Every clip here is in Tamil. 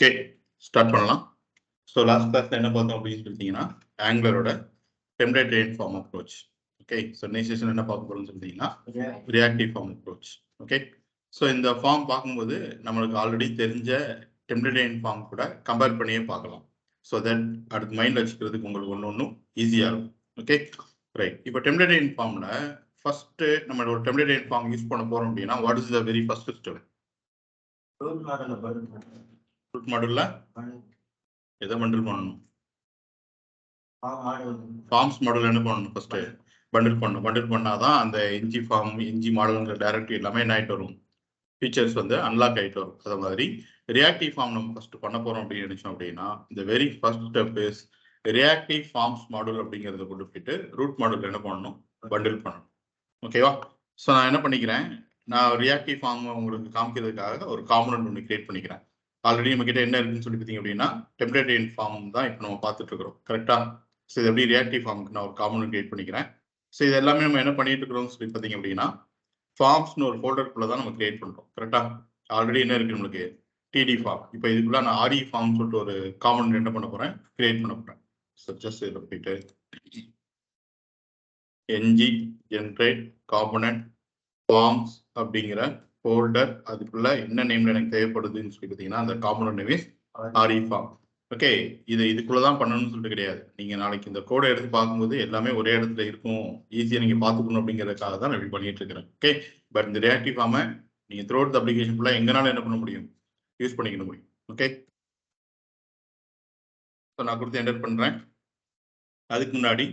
ஓகே, ஸ்டார்ட் பண்ணலாம். ஸோ லாஸ்ட் கிளாஸ்ல என்ன பார்த்தோம் அப்படின்னு சொல்லிட்டீங்கன்னா ஆங்குலரோட template form approach. Okay, so next session என்ன பார்க்க போறோம்னு சொல்லிட்டீங்கன்னா reactive form approach. Okay, so இந்த ஃபார்ம் பார்க்கும்போது நம்மளுக்கு ஆல்ரெடி தெரிஞ்ச டெம்ப்ளேட் ஃபார்ம் கூட கம்பேர் பண்ணியே பார்க்கலாம். ஸோ தட் அடுத்து மைண்ட் வச்சுக்கிறதுக்கு உங்களுக்கு ஒன்றும் ஈஸியாக இருக்கும். Okay, right. இப்போ டெம்ப்ளேட் ஃபார்ம்ல ஃபர்ஸ்ட் நம்ம ஒரு டெம்ப்ளேட் ஃபார்ம் யூஸ் பண்ண போறோம் அப்படின்னா what is the very first step? Root மாடல்ல எதை பண்டில் பண்ணணும்? ஃபார்ம்ஸ் மாடல் என்ன பண்ணணும்? ஃபர்ஸ்ட் பண்டில் பண்ணணும். பண்டில் பண்ணாதான் அந்த என்ஜி ஃபார்ம் என்ஜி மாடல்ங்கிற டைரக்டரி எல்லாமே என்ன ஆகிட்டு வரும், ஃபீச்சர்ஸ் வந்து அன்லாக் ஆகிட்டு வரும். அதே மாதிரி ரியாக்டிவ் ஃபார்ம் நம்ம ஃபர்ஸ்ட் பண்ண போறோம் அப்படின்னு நினைச்சோம் அப்படின்னா இந்த very first step is reactive forms model அப்படிங்கிறத கொண்டு போயிட்டு ரூட் மாடல் என்ன பண்ணணும், பண்டில் பண்ணணும். ஓகேவா? ஸோ நான் என்ன பண்ணிக்கிறேன், நான் ரியாக்டிவ் ஃபார்ம் உங்களுக்கு காமிக்கிறதுக்காக ஒரு காம்பனன்ட் ஒன்று கிரியேட் பண்ணிக்கிறேன். ஆல்ரெடி நம்ம கிட்ட என்ன இருக்குன்னு சொல்லி பார்த்தீங்க அப்படின்னா டெம்ப்ளேட் ஃபார்ம் தான் இப்போ நம்ம பார்த்துட்டு இருக்கிறோம். கரெக்டா? ஸோ இது எப்படி ரியாக்டிவ் ஃபார்முக்கு நான் ஒரு காம்பனன்ட் கிரியேட் பண்ணிக்கிறேன். ஸோ இது எல்லாமே நம்ம என்ன பண்ணிட்டு இருக்கிறோம்னு சொல்லி பார்த்தீங்க அப்படின்னா ஃபார்ம்ஸ்னு ஒரு ஃபோல்டருக்குள்ள தான் நம்ம கிரியேட் பண்றோம். கரெக்டா? ஆல்ரெடி என்ன இருக்கு நம்மளுக்கு டிடி ஃபார்ம். இப்போ இதுக்குள்ள நான் ஆர்இ ஃபார்ம் சொல்லிட்டு ஒரு காம்பனன்ட் என்ன பண்ண போறேன், கிரியேட் பண்ண போறேன். ஸோ ஜஸ்ட் இதில் போயிட்டு என்ஜி ஜென்ரேட் காம்பனன்ட் ஃபார்ம்ஸ் அப்படிங்கிற ஃபோல்டர், அதுக்குள்ள என்ன நேம்ல எனக்கு தேவைப்படுதுன்னு சொல்லி பார்த்தீங்கன்னா அந்த component name is R E form. Okay, இதுக்குள்ளதான் பண்ணணும்னு சொல்லிட்டு கிடையாது. நீங்க நாளைக்கு இந்த கோடை எடுத்து பார்க்கும்போது எல்லாமே ஒரே இடத்துல இருக்கும், ஈஸியா நீங்க பார்த்துக்கணும் அப்படிங்கிறதுக்காக தான் நான் இப்படி பண்ணிட்டு இருக்கிறேன். ஓகே, பட் இந்த ரியாக்டிவ் ஃபார்மை நீங்க த்ரூ அவுட் அப்ளிகேஷன் ஃபுல்லா எங்கனாலும் என்ன பண்ண முடியும், யூஸ் பண்ணிக்க முடியும். ஓகே, ஸோ நான் கொடுத்து என்டர் பண்றேன். அதுக்கு முன்னாடி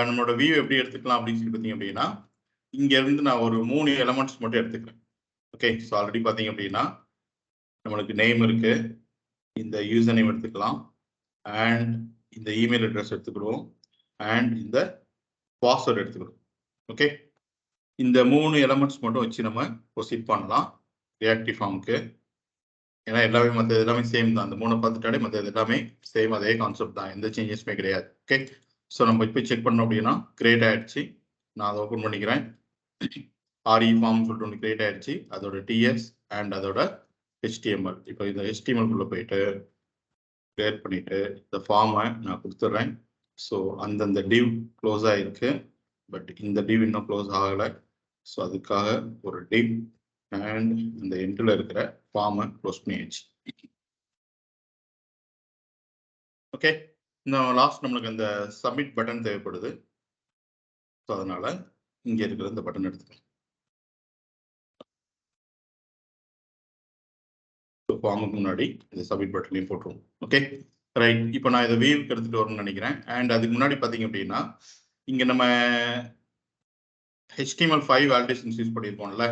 நம்மளோட வியூ எப்படி எடுத்துக்கலாம் அப்படின்னு சொல்லி பார்த்தீங்க அப்படின்னா இங்க இருந்து நான் ஒரு 3 எலமெண்ட்ஸ் மட்டும் எடுத்துக்கிறேன். ஓகே, ஸோ ஆல்ரெடி பார்த்தீங்க அப்படின்னா நம்மளுக்கு நேம் இருக்கு, இந்த யூசர் நேம் எடுத்துக்கலாம், அண்ட் இந்த இமெயில் அட்ரஸ் எடுத்துக்கிடுவோம், அண்ட் இந்த பாஸ்வேர்டு எடுத்துக்கிடுவோம். ஓகே, இந்த 3 எலமெண்ட்ஸ் மட்டும் வச்சு நம்ம ப்ரொசீட் பண்ணலாம் ரியாக்டிவ் ஃபார்முக்கு. ஏன்னா எல்லாமே மற்ற எல்லாமே சேம் தான். அந்த 3 பார்த்துட்டாலே மற்ற எல்லாமே சேம், அதே கான்செப்ட் தான், எந்த சேஞ்சஸுமே கிடையாது. ஓகே, ஸோ நம்ம இப்போ செக் பண்ணோம் அப்படின்னா கிரியேட் ஆயிடுச்சு. நான் அதை ஓப்பன் பண்ணிக்கிறேன். ஆர்இ ஃபார்ம் சொல்லிட்டு ஒன்று கிரியேட் ஆயிடுச்சு, அதோட டிஎஸ் அண்ட் அதோட HTML. இப்போ இந்த HTML குள்ள போயிட்டு கிரியேட் பண்ணிட்டு இந்த ஃபார்மை நான் கொடுத்துட்றேன். ஸோ அந்தந்த டிவ் க்ளோஸ் ஆகிருக்கு, பட் இந்த டிவ் இன்னும் க்ளோஸ் ஆகலை. ஸோ அதுக்காக ஒரு டிவ் அண்ட் இந்த எண்டில் இருக்கிற ஃபார்மை க்ளோஸ் பண்ணியாச்சு. ஓகே, இந்த லாஸ்ட் நம்மளுக்கு அந்த சப்மிட் பட்டன் தேவைப்படுது. ஸோ அதனால இங்கே இருக்கிற இந்த பட்டன் எடுத்துக்கலாம். ஃபார்முக்கு முன்னாடி இந்த சப்மிட் பட்டனையும் போட்டுருவோம். Okay, right. இப்போ நான் இதை வியூக்கு எடுத்துட்டு வரணும்னு நினைக்கிறேன். அண்ட் அதுக்கு முன்னாடி பார்த்தீங்க அப்படின்னா இங்கே நம்ம HTML5 வேலிடேஷன்ஸ் யூஸ் பண்ணியிருப்போம்ல,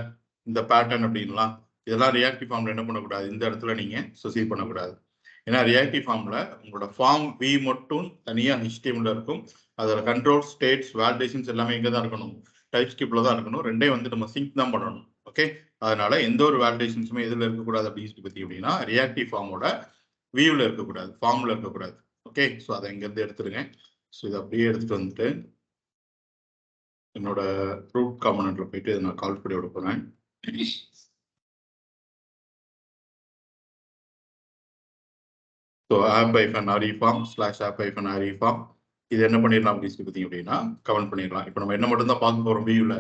இந்த பேட்டர்ன் அப்படின்லாம், இதெல்லாம் ரியாக்டிவ் ஃபார்ம்ல என்ன பண்ணக்கூடாது, இந்த இடத்துல நீங்க ப்ரொசீட் பண்ணக்கூடாது. ஏன்னா ரியாக்டிவ் ஃபார்ம்ல உங்களோட ஃபார்ம் வி மட்டும் தனியாக HTML இருக்கும், அதோட கண்ட்ரோல் ஸ்டேட்ஸ் வேலிடேஷன்ஸ் எல்லாமே இங்கே தான் இருக்கணும், டைப் ஸ்கிரிப்ட்ல தான் இருக்கணும். ரெண்டே வந்து நம்ம சிங்க் தான் பண்ணணும். ஓகே, அதனால எந்த ஒரு வேலிடேஷன்ஸுமே எதில் இருக்கக்கூடாது அப்படின்னு பற்றி அப்படின்னா ரியாக்டிவ் ஃபார்மோட வியூவில் இருக்கக்கூடாது, ஃபார்ம்ல இருக்கக்கூடாது. ஓகே, ஸோ அதை இங்கேருந்து எடுத்துருங்க. ஸோ இதை அப்படியே எடுத்துட்டு வந்துட்டு என்னோட ரூட் காம்பனன்ட்ல போயிட்டு இதை நான் கால் பண்ணி விட போறேன். ஸோ app-reform/app-reform இது என்ன பண்ணிடலாம் அப்படின்னு சொல்லி பார்த்தீங்க அப்படின்னா கமெண்ட் பண்ணிடலாம். இப்போ நம்ம என்ன மட்டும் தான் பார்க்க போறோம், வியூல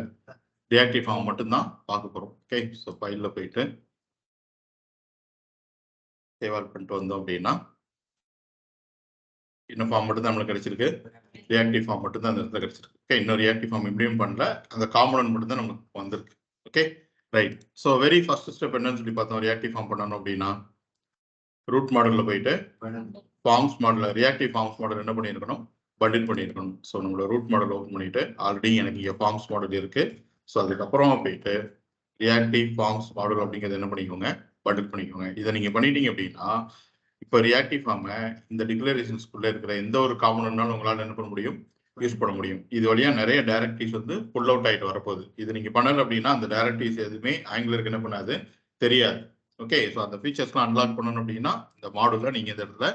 ரியாக்டிவ் ஃபார்ம் மட்டும் தான் பார்க்க போறோம். ஓகே, ஸோ ஃபைல்ல போயிட்டு சேவ் ஆல் பண்ணிட்டு வந்தோம் அப்படின்னா இன்னும் ஃபார்ம் மட்டும் தான் நம்மளுக்கு கிடைச்சிருக்கு, ரியாக்டிவ் ஃபார்ம் மட்டும் தான் அந்த இடத்துல கிடைச்சிருக்கு. ஓகே, இன்னும் ரியாக்டிவ் ஃபார்ம் இம்ப்ளிமெண்ட் பண்ணல, அந்த காம்பனன்ட் மட்டும் தான் நமக்கு வந்திருக்கு. Okay, right. So very first step என்னன்னு சொல்லி பார்த்தோம், ரியாக்டிவ் ஃபார்ம் பண்ணணும் அப்படின்னா ரூட் மாடல்ல போயிட்டு forms model, reactive forms model என்ன பண்ணியிருக்கணும், பண்டில் பண்ணியிருக்கணும். ஸோ நம்மளோட ரூட் மாடல் ஓப்பன் பண்ணிட்டு ஆல்ரெடி எனக்கு இங்கே ஃபார்ம்ஸ் மாடல் இருக்கு. ஸோ அதுக்கப்புறமா போயிட்டு ரியாக்டிவ் ஃபார்ம்ஸ் மாடல் அப்படிங்கிறது என்ன பண்ணிக்கோங்க, பண்டில் பண்ணிக்கோங்க. இதை நீங்க பண்ணிட்டீங்க அப்படின்னா இப்போ ரியாக்டிவ் ஃபார்மை இந்த டிக்ளரேஷன்ஸ்குள்ள இருக்கிற எந்த ஒரு காம்பனன்ட்னாலும் உங்களால் என்ன பண்ண முடியும், யூஸ் பண்ண முடியும். இது வழியா நிறைய டைரக்டரிஸ் வந்து புல் அவுட் ஆகிட்டு வரப்போகுது. இது நீங்க பண்ணல அப்படின்னா அந்த டைரக்டரிஸ் எதுவுமே ஆங்குலருக்கு என்ன பண்ணாது, தெரியாது. ஓகே, ஸோ அந்த ஃபீச்சர்ஸ்லாம் அன்லாக் பண்ணணும் அப்படின்னா இந்த மாடலில் நீங்கள் இந்த இடத்துல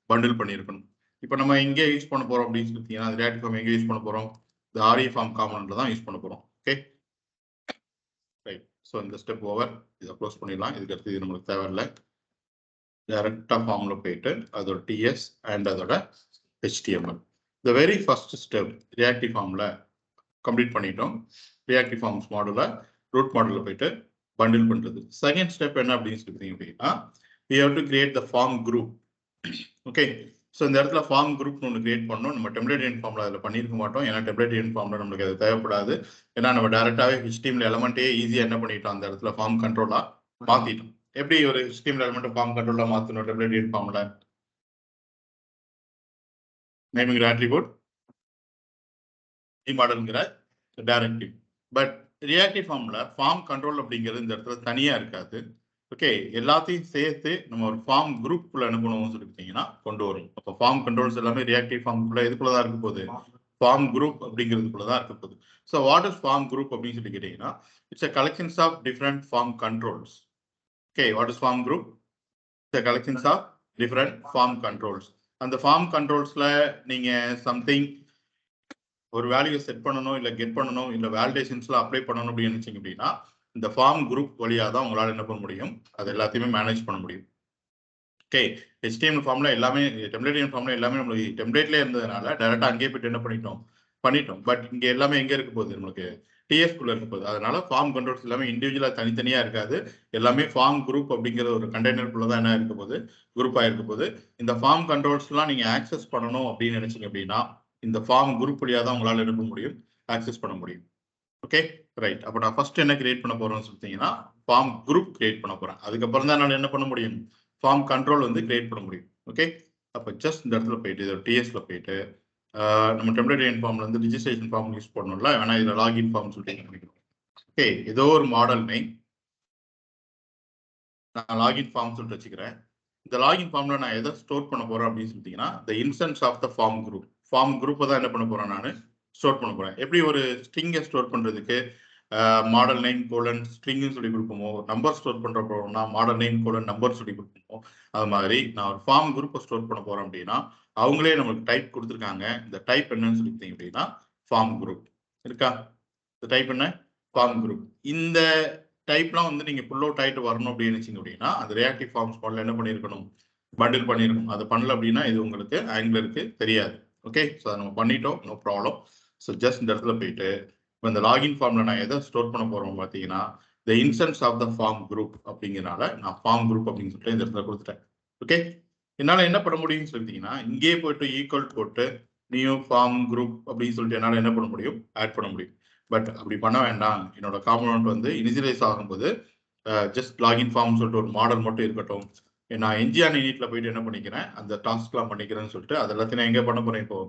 பண்டில் பண்ணியிருக்கணும். இப்போ நம்ம எங்கே யூஸ் பண்ண போகிறோம் அப்படின்னு சொல்லிட்டீங்கன்னா ரியாக்டிவ் ஃபார்ம் எங்கே யூஸ் பண்ண போகிறோம், இந்த ஆர்இ ஃபார்ம் காம்பனன்ட்ல தான் யூஸ் பண்ண போகிறோம். Okay, right. ஸோ இந்த ஸ்டெப் ஓவர், இதை க்ளோஸ் பண்ணிடலாம். இதுக்கு அடுத்து இது நம்மளுக்கு தேவையில்லை. டைரக்டாக ஃபார்மில் போயிட்டு அதோட டிஎஸ் அண்ட் அதோட ஹெச்டிஎம்எல். த வெரி ஃபர்ஸ்ட் ஸ்டெப் ரியாக்டிவ் ஃபார்மில் கம்ப்ளீட் பண்ணிட்டோம். ரியாக்டிவ் ஃபார்ம்ஸ் மாடலில் ரூட் மாடலில் போயிட்டு பண்டில் பண்ணுறது. செகண்ட் ஸ்டெப் என்ன அப்படின்னு சொல்லிட்டீங்க அப்படின்னா we have to create the form group. Okay, so இந்த இடத்துல ஃபார்ம் குரூப்னு ஒன்று கிரியேட் பண்ணணும். நம்ம டெம்ப்ளேட் ஃபார்மில் அதில் பண்ணியிருக்க மாட்டோம், ஏன்னா டெம்ப்ளேட் ஃபார்மில் நம்மளுக்கு அது தேவைப்படாது. ஏன்னா நம்ம டேரெக்டாகவே HTML எலமெண்ட்டே ஈஸியாக என்ன பண்ணிட்டோம், அந்த இடத்துல ஃபார்ம் கண்ட்ரோலாக மாற்றிட்டோம். எப்படி ஒரு HTML எலமெண்ட் ஃபார்ம் கண்ட்ரோலாக மாற்றணும் டெம்ப்ளேட் ஃபார்மில்? நேமிங் ஆட்ரிபியூட் மாடல்ங்கிற டைரக்டிவ். பட் ரியாக்டிவ் ஃபார்மில் ஃபார்ம் கண்ட்ரோல் அப்படிங்கிறது இந்த இடத்துல தனியாக இருக்காது. ஓகே, எல்லாத்தையும் சேர்த்து நம்ம ஒரு ஃபார்ம் குரூப்புக்குள்ள என்ன பண்ணுவோம்னு சொல்லிட்டீங்கன்னா கொண்டு வரும். அப்போ ஃபார்ம் கண்ட்ரோல்ஸ் எல்லாமே ரியாக்டிவ் ஃபார்முக்குள்ள இதுக்குள்ள தான் இருக்க போகுது, ஃபார்ம் குரூப் அப்படிங்கிறதுக்குள்ள தான் இருக்க போகுது. So what is form group அப்படின்னு சொல்லி கேட்டீங்கன்னா it's a collections of different form controls. Okay, what is form group? It's a collections of different form controls. அந்த ஃபார்ம் கண்ட்ரோல்ஸ்ல நீங்க சம்திங் ஒரு வேல்யூ செட் பண்ணணும், இல்லை கெட் பண்ணணும், இல்லை வேலிடேஷன்ஸ்ல அப்ளை பண்ணணும் அப்படின்னு நினைச்சீங்க அப்படின்னா இந்த ஃபார்ம் குரூப் வழியாக தான் உங்களால் என்ன பண்ண முடியும், அது எல்லாத்தையுமே மேனேஜ் பண்ண முடியும். ஓகே, HTML ஃபார்ம்ல எல்லாமே டெம்ப்ளேட் ஃபார்ம்ல எல்லாமே நம்மளுக்கு டெம்ப்ளேட்லேயே இருந்ததுனால டேரெக்டாக அங்கேயே போயிட்டு என்ன பண்ணிட்டோம். பட் இங்கே எல்லாமே எங்கே இருக்க போகுது, நம்மளுக்கு டிஎஸ்குள்ள இருக்க போகுது. அதனால ஃபார்ம் கண்ட்ரோல்ஸ் எல்லாமே இண்டிவிஜுவலாக தனித்தனியாக இருக்காது, எல்லாமே ஃபார்ம் குரூப் அப்படிங்கிற ஒரு கண்டெய்னருக்குள்ள தான் என்ன இருக்க போகுது, குரூப்பாக இருக்க போகுது. இந்த ஃபார்ம் கண்ட்ரோல்ஸ்லாம் நீங்கள் ஆக்சஸ் பண்ணணும் அப்படின்னு நினைச்சீங்க அப்படின்னா இந்த ஃபார்ம் குரூப் வழியாக தான் உங்களால் என்ன பண்ண முடியும், ஆக்சஸ் பண்ண முடியும். Okay, right. அப்போ நான் ஃபர்ஸ்ட் என்ன கிரியேட் பண்ண போறேன்னு சொல்லிட்டீங்கன்னா ஃபார்ம் குரூப் கிரியேட் பண்ண போறேன். அதுக்கப்புறம் தான் நான் என்ன பண்ண முடியும், ஃபார்ம் கண்ட்ரோல் வந்து கிரியேட் பண்ண முடியும். ஓகே, அப்போ ஜஸ்ட் இந்த இடத்துல போயிட்டு இதோட டிஎஸ்ல போயிட்டு நம்ம டெம்ப்ளேட் ஃபார்ம்ல வந்து ரிஜிஸ்ட்ரேஷன் ஃபார்ம் யூஸ் பண்ணணும்ல, வேணா இதில் லாகின் ஃபார்ம் சொல்லிட்டு பண்ணிக்கணும். ஓகே, ஏதோ ஒரு மாடல் நேம் நான் லாகின் ஃபார்ம் சொல்லிட்டு வச்சுக்கிறேன். இந்த லாகின் ஃபார்ம்ல நான் எதை ஸ்டோர் பண்ண போறேன் அப்படின்னு சொல்லிட்டீங்கன்னா the instance of the form group. Form குரூப்பை தான் என்ன பண்ண போறேன், நான் ஸ்டோர் பண்ண போறேன். எப்படி ஒரு ஸ்ட்ரிங்கை ஸ்டோர் பண்றதுக்கு மாடல் நேம் கோலன் ஸ்ட்ரிங்னு சொல்லி கொடுப்போமோ, நம்பர் ஸ்டோர் பண்ற போறோம்னா மாடல் நேம் கோலன் நம்பர் சொல்லி கொடுப்போமோ, அது மாதிரி நான் ஒரு ஃபார்ம் குரூப்பை ஸ்டோர் பண்ண போறேன் அப்படின்னா அவங்களே நமக்கு டைப் கொடுத்துருக்காங்க. இந்த டைப் என்னன்னு சொல்லிட்டீங்க அப்படின்னா ஃபார்ம் குரூப் இருக்கா. இந்த டைப் என்ன, ஃபார்ம் குரூப். இந்த டைப்லாம் வந்து நீங்க புல் அவுட் ஆயிட்டு வரணும் அப்படின்னு நினைச்சீங்க அப்படின்னா அந்த ரியாக்டிவ் ஃபார்ம்ஸ் மாடல் என்ன பண்ணியிருக்கணும், பண்டில் பண்ணியிருக்கணும். அதை பண்ணல அப்படின்னா இது உங்களுக்கு ஆங்குலருக்கு தெரியாது. ஓகே, ஸோ அதை நம்ம பண்ணிட்டோம், நோ ப்ராப்ளம். ஸோ ஜஸ்ட் இந்த இடத்துல போயிட்டு இப்போ இந்த லாகின் ஃபார்ம்ல நான் எதை ஸ்டோர் பண்ண போறோம் பார்த்தீங்கன்னா the instance of the form group அப்படிங்கிறனால நான் ஃபார்ம் குரூப் அப்படின்னு சொல்லிட்டு இந்த இடத்துல கொடுத்துட்டேன். ஓகே, என்னால் என்ன பண்ண முடியும்னு சொல்லிட்டீங்கன்னா இங்கே போயிட்டு ஈக்குவல் போட்டு நியூ ஃபார்ம் குரூப் அப்படின்னு சொல்லிட்டு என்னால் என்ன பண்ண முடியும், ஆட் பண்ண முடியும். பட் அப்படி பண்ண வேண்டாம். என்னோட காம்பனன்ட் வந்து இனிஷியலைஸ் ஆகும்போது ஜஸ்ட் லாகின் ஃபார்ம் சொல்லிட்டு ஒரு மாடல் மட்டும் இருக்கட்டும். நான் என்ஜிஆர் இனிட்ல போயிட்டு என்ன பண்ணிக்கிறேன், அந்த டாஸ்க்லாம் பண்ணிக்கிறேன்னு சொல்லிட்டு அது எல்லாத்தையும் நான் எங்கே பண்ண போறேன், இப்போ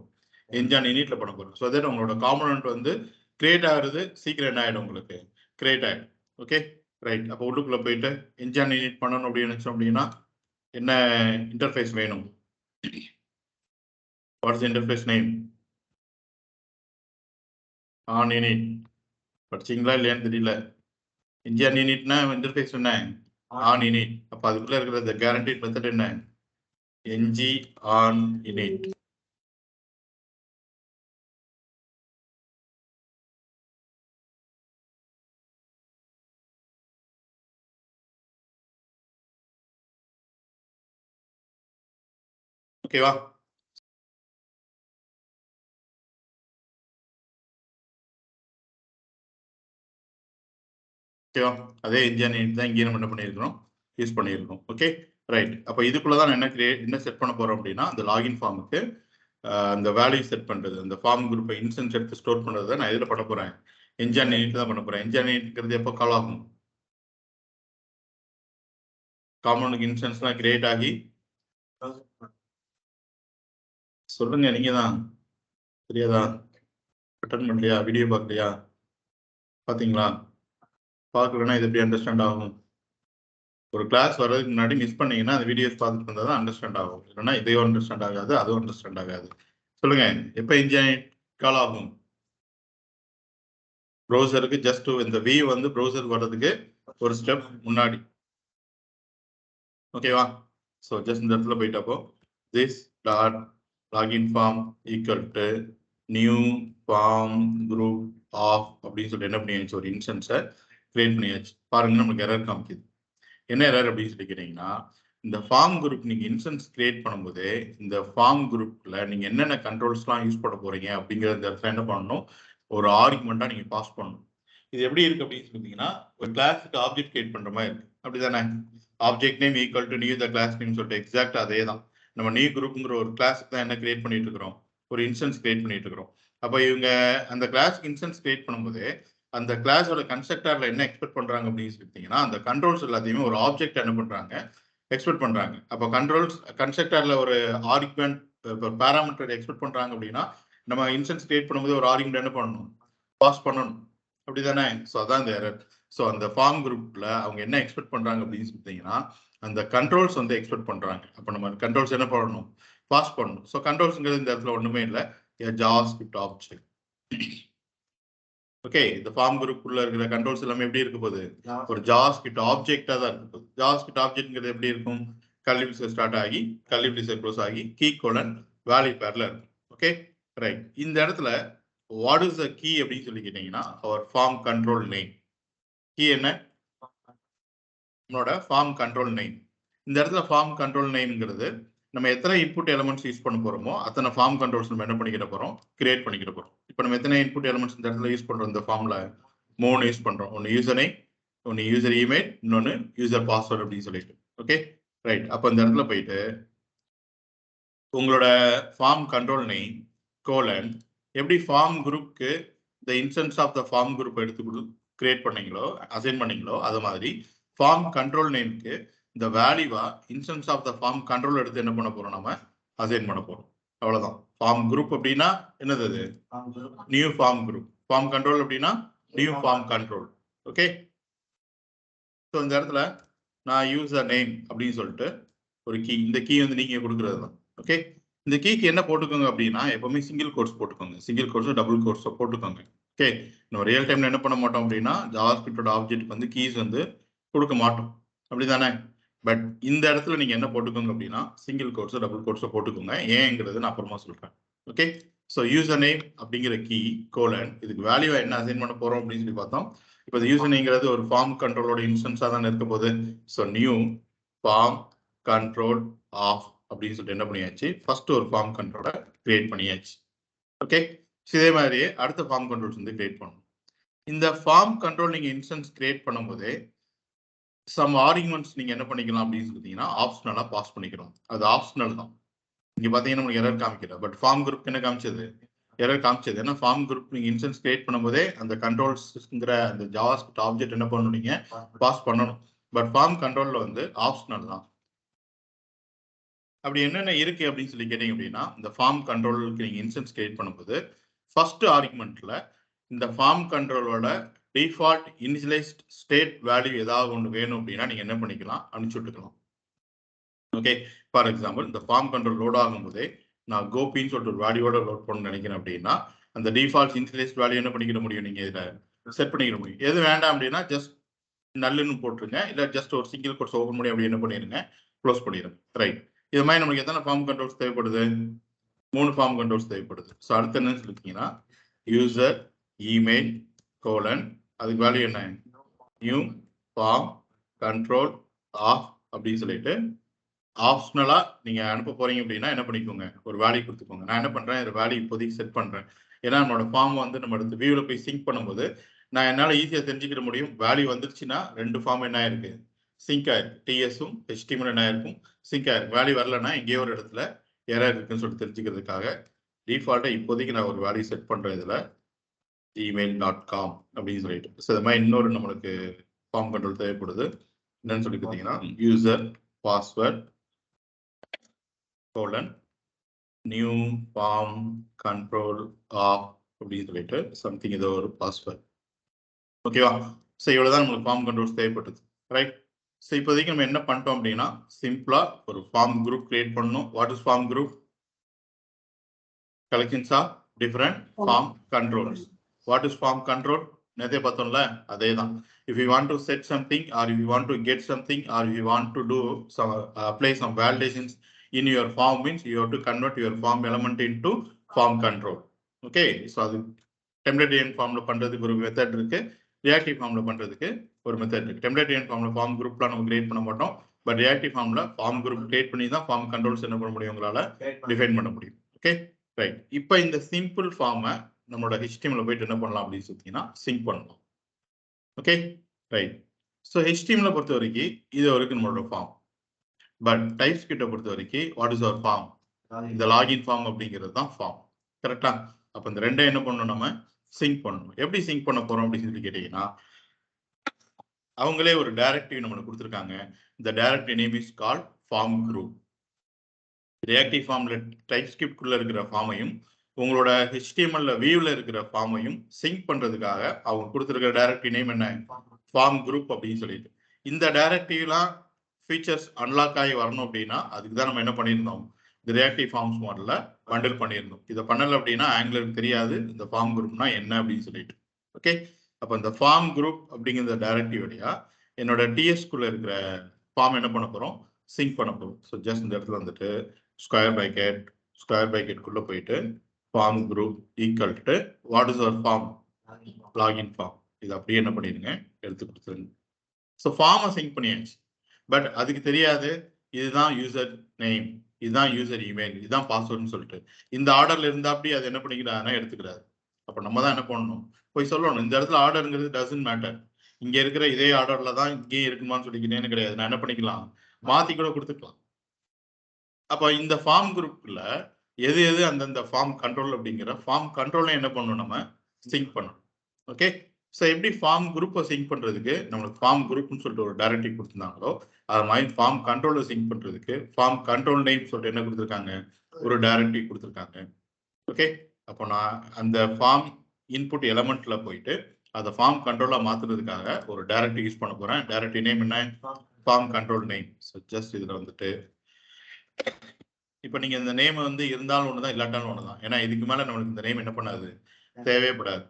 என்ஜிஆர் இனிட்ல பண்ண போறேன். ஸோ தட் உங்களோட காம்பனன்ட் வந்து கிரியேட் ஆகுறது சீக்கிரம் என்ன ஆகிடும், உங்களுக்கு கிரியேட் ஆகிடும். Okay, right. அப்போ உள்ளுக்குள்ள போயிட்டு என்ஜிஆர் இனிட் பண்ணணும் அப்படின்னு நினைச்சோம் அப்படின்னா என்ன இன்டர்ஃபேஸ் வேணும், what's interface name, on init. படிச்சிங்களா இல்லையான்னு தெரியல. என்ஜிஆர் இனிட்னா இன்டர்ஃபேஸ் என்ன, ஆன் இனிட். அப்போ அதுக்குள்ள இருக்கிற கேரண்டட் மெத்தட் என்ன, என்ஜி ஆன் இனிட். ஓகேவா, ஓகேவா. அதே என்ஜிஆர் இனிட் தான் இங்கே நம்ம என்ன பண்ணியிருக்கிறோம், யூஸ் பண்ணியிருக்கோம். Okay, right. அப்போ இதுக்குள்ள தான் நான் என்ன செட் பண்ண போறோம் அப்படின்னா அந்த லாகின் ஃபார்முக்கு அந்த வேல்யூ செட் பண்றது, அந்த ஃபார்ம் குரூப்பை இன்ஸ்டன்ஸ் எடுத்து ஸ்டோர் பண்றது நான் இதில் பண்ண போறேன், என்ஜிஆர் இனிட் தான் பண்ண போறேன். என்ஜிஆர் இனிட்ங்கிறது எப்போ கால் ஆகும், காம்பவுண்டுக்கு இன்ஸ்டன்ஸ்லாம் கிரியேட் ஆகி, சொல்லுங்க நீங்க தான், தெரியாதா, அட்டன் பண்ணலையா, வீடியோ பார்க்கலையா, பார்த்தீங்களா, பார்க்கலன்னா இது எப்படி அண்டர்ஸ்டாண்ட் ஆகும். ஒரு கிளாஸ் வர்றதுக்கு முன்னாடி மிஸ் பண்ணீங்கன்னா அந்த வீடியோஸ் பார்த்துட்டு இருந்தால் தான் அண்டர்ஸ்டாண்ட் ஆகும். இல்லைன்னா இதையும் அண்டர்ஸ்டாண்ட் ஆகாது, அதுவும் அண்டர்ஸ்டாண்ட் ஆகாது. சொல்லுங்க, எப்போ இன்ஜினியர் கால் ஆகும், ப்ரௌசருக்கு ஜஸ்ட் இந்த வி வந்து ப்ரௌசருக்கு வர்றதுக்கு ஒரு ஸ்டெப் முன்னாடி. ஓகேவா, ஸோ ஜஸ்ட் இந்த இடத்துல போயிட்டப்போ this dot login form equal to new form group of அப்படின்னு சொல்லிட்டு என்ன பண்ணியாச்சு, ஒரு இன்ஸ்டன்ஸை கிரியேட் பண்ணியாச்சு. பாருங்க, நமக்கு எரர் காமிக்குது. என்ன எரர் அப்படின்னு சொல்லி கேட்டீங்கன்னா இந்த ஃபார்ம் குரூப் நீங்க இன்ஸ்டன்ஸ் கிரியேட் பண்ணும்போது இந்த ஃபார்ம் குரூப்ல நீங்க என்னென்ன கண்ட்ரோல்ஸ்லாம் யூஸ் பண்ண போறீங்க அப்படிங்கிற இந்த இடத்துல என்ன பண்ணணும், ஒரு ஆர்குமெண்டா நீங்க பாஸ் பண்ணணும். இது எப்படி இருக்கு அப்படின்னு சொல்லிட்டீங்கன்னா, ஒரு கிளாஸுக்கு ஆப்ஜெக்ட் கிரியேட் பண்ற மாதிரி இருக்கு. அப்படிதானே? Object name equal to new the class name சொல்லிட்டு எக்ஸாக்ட் அதே தான். நம்ம நியூ குரூப்ங்கிற ஒரு கிளாஸுக்கு தான் என்ன கிரியேட் பண்ணிட்டு இருக்கிறோம், ஒரு இன்ஸ்டன்ஸ் கிரியேட் பண்ணிட்டு இருக்கிறோம். அப்ப இவங்க அந்த கிளாஸ்க்கு இன்ஸ்டன்ஸ் கிரியேட் பண்ணும்போது அந்த கிளாஸோட கன்ஸ்ட்ரக்டர்ல என்ன எக்ஸ்பெக்ட் பண்றாங்க அப்படின்னு சொல்லிட்டீங்கன்னா, அந்த கண்ட்ரோல்ஸ் எல்லாத்தையுமே ஒரு ஆப்ஜெக்ட் என்ன பண்றாங்க, எக்ஸ்பெக்ட் பண்றாங்க. அப்போ கண்ட்ரோல்ஸ் கன்ஸ்ட்ரக்டர்ல ஒரு ஆர்குமெண்ட் பேராமீட்டர் எக்ஸ்பெக்ட் பண்றாங்க அப்படின்னா, நம்ம இன்ஸ்டன்ஸ் கிரியேட் பண்ணும்போது ஒரு ஆர்குமெண்ட் என்ன பண்ணணும், பாஸ் பண்ணணும். அப்படிதானே? ஸோ அதான் இந்த எரர். ஸோ அந்த ஃபார்ம் குரூப்ல அவங்க என்ன எக்ஸ்பெக்ட் பண்றாங்க அப்படின்னு சொல்லிட்டீங்கன்னா, அந்த கண்ட்ரோல்ஸ் வந்து எக்ஸ்பெக்ட் பண்றாங்க. அப்போ நம்ம கண்ட்ரோல்ஸ் என்ன பண்ணணும், பாஸ் பண்ணணும். ஸோ கண்ட்ரோல்ஸ்ங்கிறது இந்த இடத்துல ஒண்ணுமே இல்லை, ஜாவாஸ்கிரிப்ட் ஆப்ஜெக்ட். ஓகே, இந்த ஃபார்ம் குரூப் உள்ள இருக்கிற கண்ட்ரோல்ஸ் எல்லாமே எப்படி இருக்க போகுது, ஒரு ஜாவாஸ்கிரிப்ட் ஆப்ஜெக்டா தான் இருக்க போகுது. ஜாவாஸ்கிரிப்ட் ஆப்ஜெக்ட்ங்கிறது எப்படி இருக்கும், கர்லி ஸ்டார்ட் ஆகி கர்லி க்ளோஸ் ஆகி கீ கோலன் வேல்யூ பேர்ல இருக்கும். Okay right. இந்த இடத்துல வாட் இஸ் த கீ அப்படின்னு சொல்லி கேட்டீங்கன்னா, அவர் ஃபார்ம் கண்ட்ரோல் நேம். கீ என்ன, நம்மளோட ஃபார்ம் கண்ட்ரோல் நேம். இந்த இடத்துல ஃபார்ம் கண்ட்ரோல் நேம்ங்கிறது நம்ம எத்தனை இன்புட் எலிமெண்ட்ஸ் யூஸ் பண்ண போறோமோ அத்தனை ஃபார்ம் கண்ட்ரோல்ஸ் நம்ம என்ன பண்ணிக்கிற போறோம், கிரியேட் பண்ணிக்கிற போறோம். இப்போ நம்ம எத்தனை இன்புட் எலிமெண்ட்ஸ் இந்த இடத்துல யூஸ் பண்றோம், இந்த ஃபார்ம்ல 3 யூஸ் பண்றோம். ஒன்னு யூசர் நேம், ஒன்னு யூசர் இமெயில், இன்னொன்னு யூசர் பாஸ்வேர்ட் அப்படின்னு சொல்லிட்டு. Okay right. அப்போ இந்த இடத்துல போயிட்டு உங்களோட ஃபார்ம் கண்ட்ரோல் நேம் கோலன் எப்படி ஃபார்ம் குரூப்க்கு இந்த instance of the form group எடுத்து கிரியேட் பண்ணீங்களோ, அசைன் பண்ணீங்களோ, அது மாதிரி ஃபார்ம் கண்ட்ரோல் நேம்க்கு இந்த வேல்யூவா instance of the form control எடுத்து என்ன பண்ண போறோம், நம்ம அசைன் பண்ண போறோம். அவ்வளவுதான். ஃபார்ம் குரூப் அப்படின்னா என்னது, அது new form group. Form control அப்படின்னா new form control. Okay. So இந்த இடத்துல நான் யூசர் நேம் அப்படின்னு சொல்லிட்டு ஒரு கீ, இந்த கீ வந்து நீங்க கொடுக்கறது தான். ஓகே. இந்த கீக்கு என்ன போட்டுக்கோங்க அப்படின்னா, எப்பவுமே சிங்கிள் கோர்ஸ் போட்டுக்கோங்க. சிங்கிள் கோர்ஸோ டபுள் கோர்ஸோ போட்டுக்கோங்க. ஓகே. நம்ம ரியல் டைம்ல என்ன பண்ண மாட்டோம் அப்படின்னா, ஜாவாஸ்கிரிப்டோட ஆப்ஜெக்ட் வந்து கீஸ் வந்து கொடுக்க மாட்டோம். அப்படிதானே? பட் இந்த இடத்துல நீங்க என்ன போட்டுக்கோங்க அப்படின்னா, சிங்கிள் கோர்ஸோ டபுள் கோர்ஸோ போட்டுக்கோங்க. ஏங்கிறது நான் அப்புறமா சொல்றேன். ஓகே. ஸோ யூசர் நேம் அப்படிங்கிற கீ கோலன் இதுக்கு வேல்யூவா என்ன அசைன் பண்ண போறோம் அப்படின்னு சொல்லி பார்த்தோம். இப்போ யூசர் நேம்ங்கிறது ஒரு ஃபார்ம் கண்ட்ரோலோட இன்ஸ்டன்ஸா தான் இருக்க போகுது. So new form control of அப்படின்னு சொல்லிட்டு என்ன பண்ணியாச்சு, ஃபர்ஸ்ட் ஒரு ஃபார்ம் கண்ட்ரோலை கிரியேட் பண்ணியாச்சு. ஓகே. இதே மாதிரியே அடுத்த ஃபார்ம் கண்ட்ரோல்ஸ் வந்து கிரியேட் பண்ணணும். இந்த ஃபார்ம் கண்ட்ரோல் நீங்க இன்ஸ்டன்ஸ் கிரியேட் பண்ணும்போதே சம் ஆர்குமெண்ட்ஸ் நீங்க என்ன பண்ணிக்கலாம் அப்படின்னு சொல்லிட்டீங்கன்னா, ஆப்ஷனலா பாஸ் பண்ணிக்கிறோம். அது ஆப்ஷனல் தான். இங்க பாத்தீங்கன்னா உங்களுக்கு எரர் காமிக்கல. பட் ஃபார்ம் குரூப் என்ன காமிச்சது, எரர் காமிச்சது. ஏன்னா ஃபார்ம் குரூப் நீங்க இன்ஸ்டன்ஸ் கிரியேட் பண்ணும்போதே அந்த கண்ட்ரோல்ஸ்ங்கிற அந்த ஜாவாஸ்கிரிப்ட் ஆப்ஜெக்ட் என்ன பண்ணணும், நீங்க பாஸ் பண்ணணும். பட் ஃபார்ம் கண்ட்ரோல்ல வந்து ஆப்ஷனல் தான். அப்படி என்னென்ன இருக்கு அப்படின்னு சொல்லி கேட்டீங்க அப்படின்னா, இந்த ஃபார்ம் கண்ட்ரோலுக்கு நீங்க இன்ஸ்டன்ஸ் கிரியேட் பண்ணும்போது ஃபர்ஸ்ட் ஆர்குமெண்ட்ல இந்த ஃபார்ம் கண்ட்ரோலோட டிஃபால்ட் இனிஷியலைஸ்ட் ஸ்டேட் வேல்யூ ஏதாவது ஒன்று வேணும் அப்படின்னா நீங்க என்ன பண்ணிக்கலாம், அனுப்பிச்சு விட்டுக்கலாம். ஓகே. ஃபார் எக்ஸாம்பிள் இந்த ஃபார்ம் கண்ட்ரோல் லோட் ஆகும்போதே நான் கோபின்னு சொல்லிட்டு ஒரு வேல்யூவோட லோட் பண்ண நினைக்கிறேன் அப்படின்னா, அந்த டிஃபால்ட் இனிஷியலைஸ்ட் வேல்யூ என்ன பண்ணிக்கிற முடியும், நீங்க இதில் செட் பண்ணிக்கிற முடியும். எது வேண்டாம் அப்படின்னா ஜஸ்ட் நல்லுன்னு போட்டுருங்க, இல்லை ஜஸ்ட் ஒரு சிங்கிள் கோர்ஸ் ஓப்பன் பண்ணி அப்படி என்ன பண்ணிடுங்க, க்ளோஸ் பண்ணிடுங்க. ரைட். இது மாதிரி நமக்கு எத்தனை ஃபார்ம் கண்ட்ரோல்ஸ் தேவைப்படுது, 3 ஃபார்ம் கண்ட்ரோல்ஸ் தேவைப்படுது. ஸோ அடுத்து என்னன்னு சொல்லிட்டீங்கன்னா, யூசர் இமெயில் கோலன் அதுக்கு வேல்யூ என்ன, நியூ ஃபார்ம் கண்ட்ரோல் ஆஃப் அப்படின்னு சொல்லிட்டு ஆப்ஷனலா நீங்க அனுப்ப போறீங்க அப்படின்னா என்ன பண்ணிக்கோங்க, ஒரு வேல்யூ கொடுத்துக்கோங்க. நான் என்ன பண்றேன், இந்த வேல்யூ இப்போதைக்கு செட் பண்றேன். ஏன்னா நம்மளோட ஃபார்ம் வந்து நம்ம அடுத்து வியூல போய் சிங்க் பண்ணும்போது நான் என்னால ஈஸியா தெரிஞ்சுக்கிற முடியும். வேல்யூ வந்துருச்சுன்னா 2 ஃபார்ம் என்ன ஆயிருக்கு, சிங்க் ஆயிருக்கு. டிஎஸும் HTML என்ன ஆயிருக்கும், சிங்க் ஆயிருக்கு. வேல்யூ வரலன்னா எங்கேயோ ஒரு இடத்துல எரர் இருக்குன்னு சொல்லிட்டு தெரிஞ்சுக்கிறதுக்காக டிஃபால்ட்டா இப்போதைக்கு நான் ஒரு வேல்யூ செட் பண்றேன் இதுல gmail.com அப்படின்னு சொல்லிட்டு. ஸோ இது மாதிரி இன்னொரு நம்மளுக்கு ஃபார்ம் கண்ட்ரோல் தேவைப்படுது. என்னன்னு சொல்லி பார்த்தீங்கன்னா, user password colon new form control of அப்படின்னு சொல்லிட்டு சம்திங் ஏதோ ஒரு பாஸ்வேர்ட். ஓகேவா? ஸோ இவ்வளவுதான் நம்மளுக்கு ஃபார்ம் கண்ட்ரோல்ஸ் தேவைப்பட்டது. ரைட். ஸோ இப்போதைக்கு நம்ம என்ன பண்ணிட்டோம் அப்படின்னா, சிம்பிளா ஒரு ஃபார்ம் குரூப் கிரியேட் பண்ணணும். What is form group? Collections of different form controls. What is form control? நேத்தே பார்த்தோம்ல, அதே தான். If you want to set something or if you want to get something or if you want to do some apply some validations in your form means you have to convert your form element into form control. Okay. So அது டெம்ப்ளேட் ஃபார்ம்ல பண்றதுக்கு ஒரு மெத்தட் இருக்கு, ரியாக்டிவ் ஃபார்ம்ல பண்றதுக்கு ஒரு மெத்தட் இருக்கு. டெம்ப்ளேட் ஃபார்ம்ல ஃபார்ம் குரூப்லாம் நம்ம கிரியேட் பண்ண மாட்டோம். பட் ரியாக்டிவ் ஃபார்ம்ல ஃபார்ம் குரூப் கிரியேட் பண்ணி தான் ஃபார்ம் கண்ட்ரோல்ஸ் என்ன பண்ண முடியும் உங்களால டிஃபைன் பண்ண முடியும். Okay right. இப்போ இந்த சிம்பிள் ஃபார்மை நம்மளோட HTML போயிட்டு என்ன பண்ணலாம் அப்படின்னு சொல்லிட்டீங்கன்னா சிங்க் பண்ணலாம். Okay right. ஸோ HTML பொறுத்த வரைக்கும் இது வரைக்கும் நம்மளோட ஃபார்ம். பட் டைப்ஸ்கிரிப்டை பொறுத்த வரைக்கும் வாட் இஸ் அவர் ஃபார்ம்? இந்த லாகின் ஃபார்ம் அப்படிங்கிறது தான் ஃபார்ம். கரெக்டா? அப்போ இந்த ரெண்டையும் என்ன பண்ணணும், நம்ம சிங்க் பண்ணணும். எப்படி சிங்க் பண்ண போறோம் அப்படின்னு சொல்லி கேட்டீங்கன்னா, அவங்களே ஒரு டைரக்டிவ் நம்மளுக்கு கொடுத்துருக்காங்க. இந்த directive name is called form group. Reactive ஃபார்ம்ல டைப்ஸ்கிரிப்ட்குள்ள இருக்கிற ஃபார்மையும் உங்களோட HTML வியூல இருக்கிற ஃபார்மையும் சிங்க் பண்றதுக்காக அவங்க கொடுத்துருக்கிற டைரக்டிவ் நேம் என்ன? ஃபார்ம் குரூப் அப்படின்னு சொல்லிட்டு. இந்த டைரக்டிவ்லாம் ஃபீச்சர்ஸ் அன்லாக் ஆகி வரணும் அப்படின்னா அதுக்கு தான் நம்ம என்ன பண்ணியிருந்தோம், இந்த ரியாக்டிவ் ஃபார்ம்ஸ் மாடல்ல பண்டில் பண்ணியிருந்தோம். இதை பண்ணல அப்படின்னா ஆங்குலருக்கு தெரியாது இந்த ஃபார்ம் குரூப்னா என்ன அப்படின்னு சொல்லிட்டு. ஓகே, அப்போ இந்த ஃபார்ம் குரூப் அப்படிங்கிற டைரக்டிவ் வழியா என்னோட TS-குள்ள இருக்கிற ஃபார்ம் என்ன பண்ண போறோம், சிங்க் பண்ண போறோம். ஸோ ஜஸ்ட் இந்த இடத்துல வந்துட்டு ஸ்கொயர் பிராக்கெட்குள்ள போயிட்டு form group equal to what is our form, login form. இது அப்படியே என்ன பண்ணிடுங்க, எடுத்து கொடுத்துருங்க. ஸோ ஃபார்மை சிங்க் பண்ணியாச்சு. பட் அதுக்கு தெரியாது இதுதான் யூசர் நேம், இதுதான் யூசர் இமெயில், இதுதான் பாஸ்வேர்டுன்னு சொல்லிட்டு இந்த ஆர்டர்ல இருந்தா அப்படி அது என்ன பண்ணிக்கிறாங்கன்னா எடுத்துக்கிறாரு. அப்போ நம்ம தான் என்ன பண்ணணும், போய் சொல்லணும் இந்த இடத்துல ஆர்டருங்கிறது டசன்ட் மேட்டர். இங்க இருக்கிற இதே ஆர்டர்ல தான் இங்கேயும் இருக்குமான்னு சொல்லிக்கிட்டேன்னு கிடையாது. நான் என்ன பண்ணிக்கலாம், மாத்தி கூட கொடுத்துக்கலாம். அப்போ இந்த ஃபார்ம் குரூப்ல எது எது அந்தந்த ஃபார்ம் கண்ட்ரோல் அப்படிங்கிற ஃபார்ம் கண்ட்ரோலை என்ன பண்ணணும், நம்ம சிங்க் பண்ணணும். ஓகே, ஸோ எப்படி ஃபார்ம் குரூப்பை சிங்க் பண்றதுக்கு நம்மளுக்கு ஃபார்ம் குரூப்னு சொல்லிட்டு ஒரு டைரக்டிவ் கொடுத்துருந்தாங்களோ அது மாதிரி ஃபார்ம் கண்ட்ரோலை சிங்க் பண்றதுக்கு ஃபார்ம் கண்ட்ரோல் நேம் சொல்லிட்டு என்ன கொடுத்துருக்காங்க, ஒரு டைரக்டிவ் கொடுத்துருக்காங்க. ஓகே, அப்போ நான் அந்த ஃபார்ம் இன்புட் எலமெண்ட்ல போயிட்டு அதை ஃபார்ம் கண்ட்ரோலா மாத்துறதுக்காக ஒரு டைரக்டிவ் யூஸ் பண்ண போறேன். டைரக்டிவ் நேம் என்ன, form control name. So just இதுல வந்துட்டு இப்போ நீங்க இந்த நேம் வந்து இருந்தாலும் ஒண்ணுதான் இல்லாட்டாலும் ஒண்ணுதான். ஏன்னா இதுக்கு மேல நம்மளுக்கு இந்த நேம் என்ன பண்ணாது, தேவைப்படாது.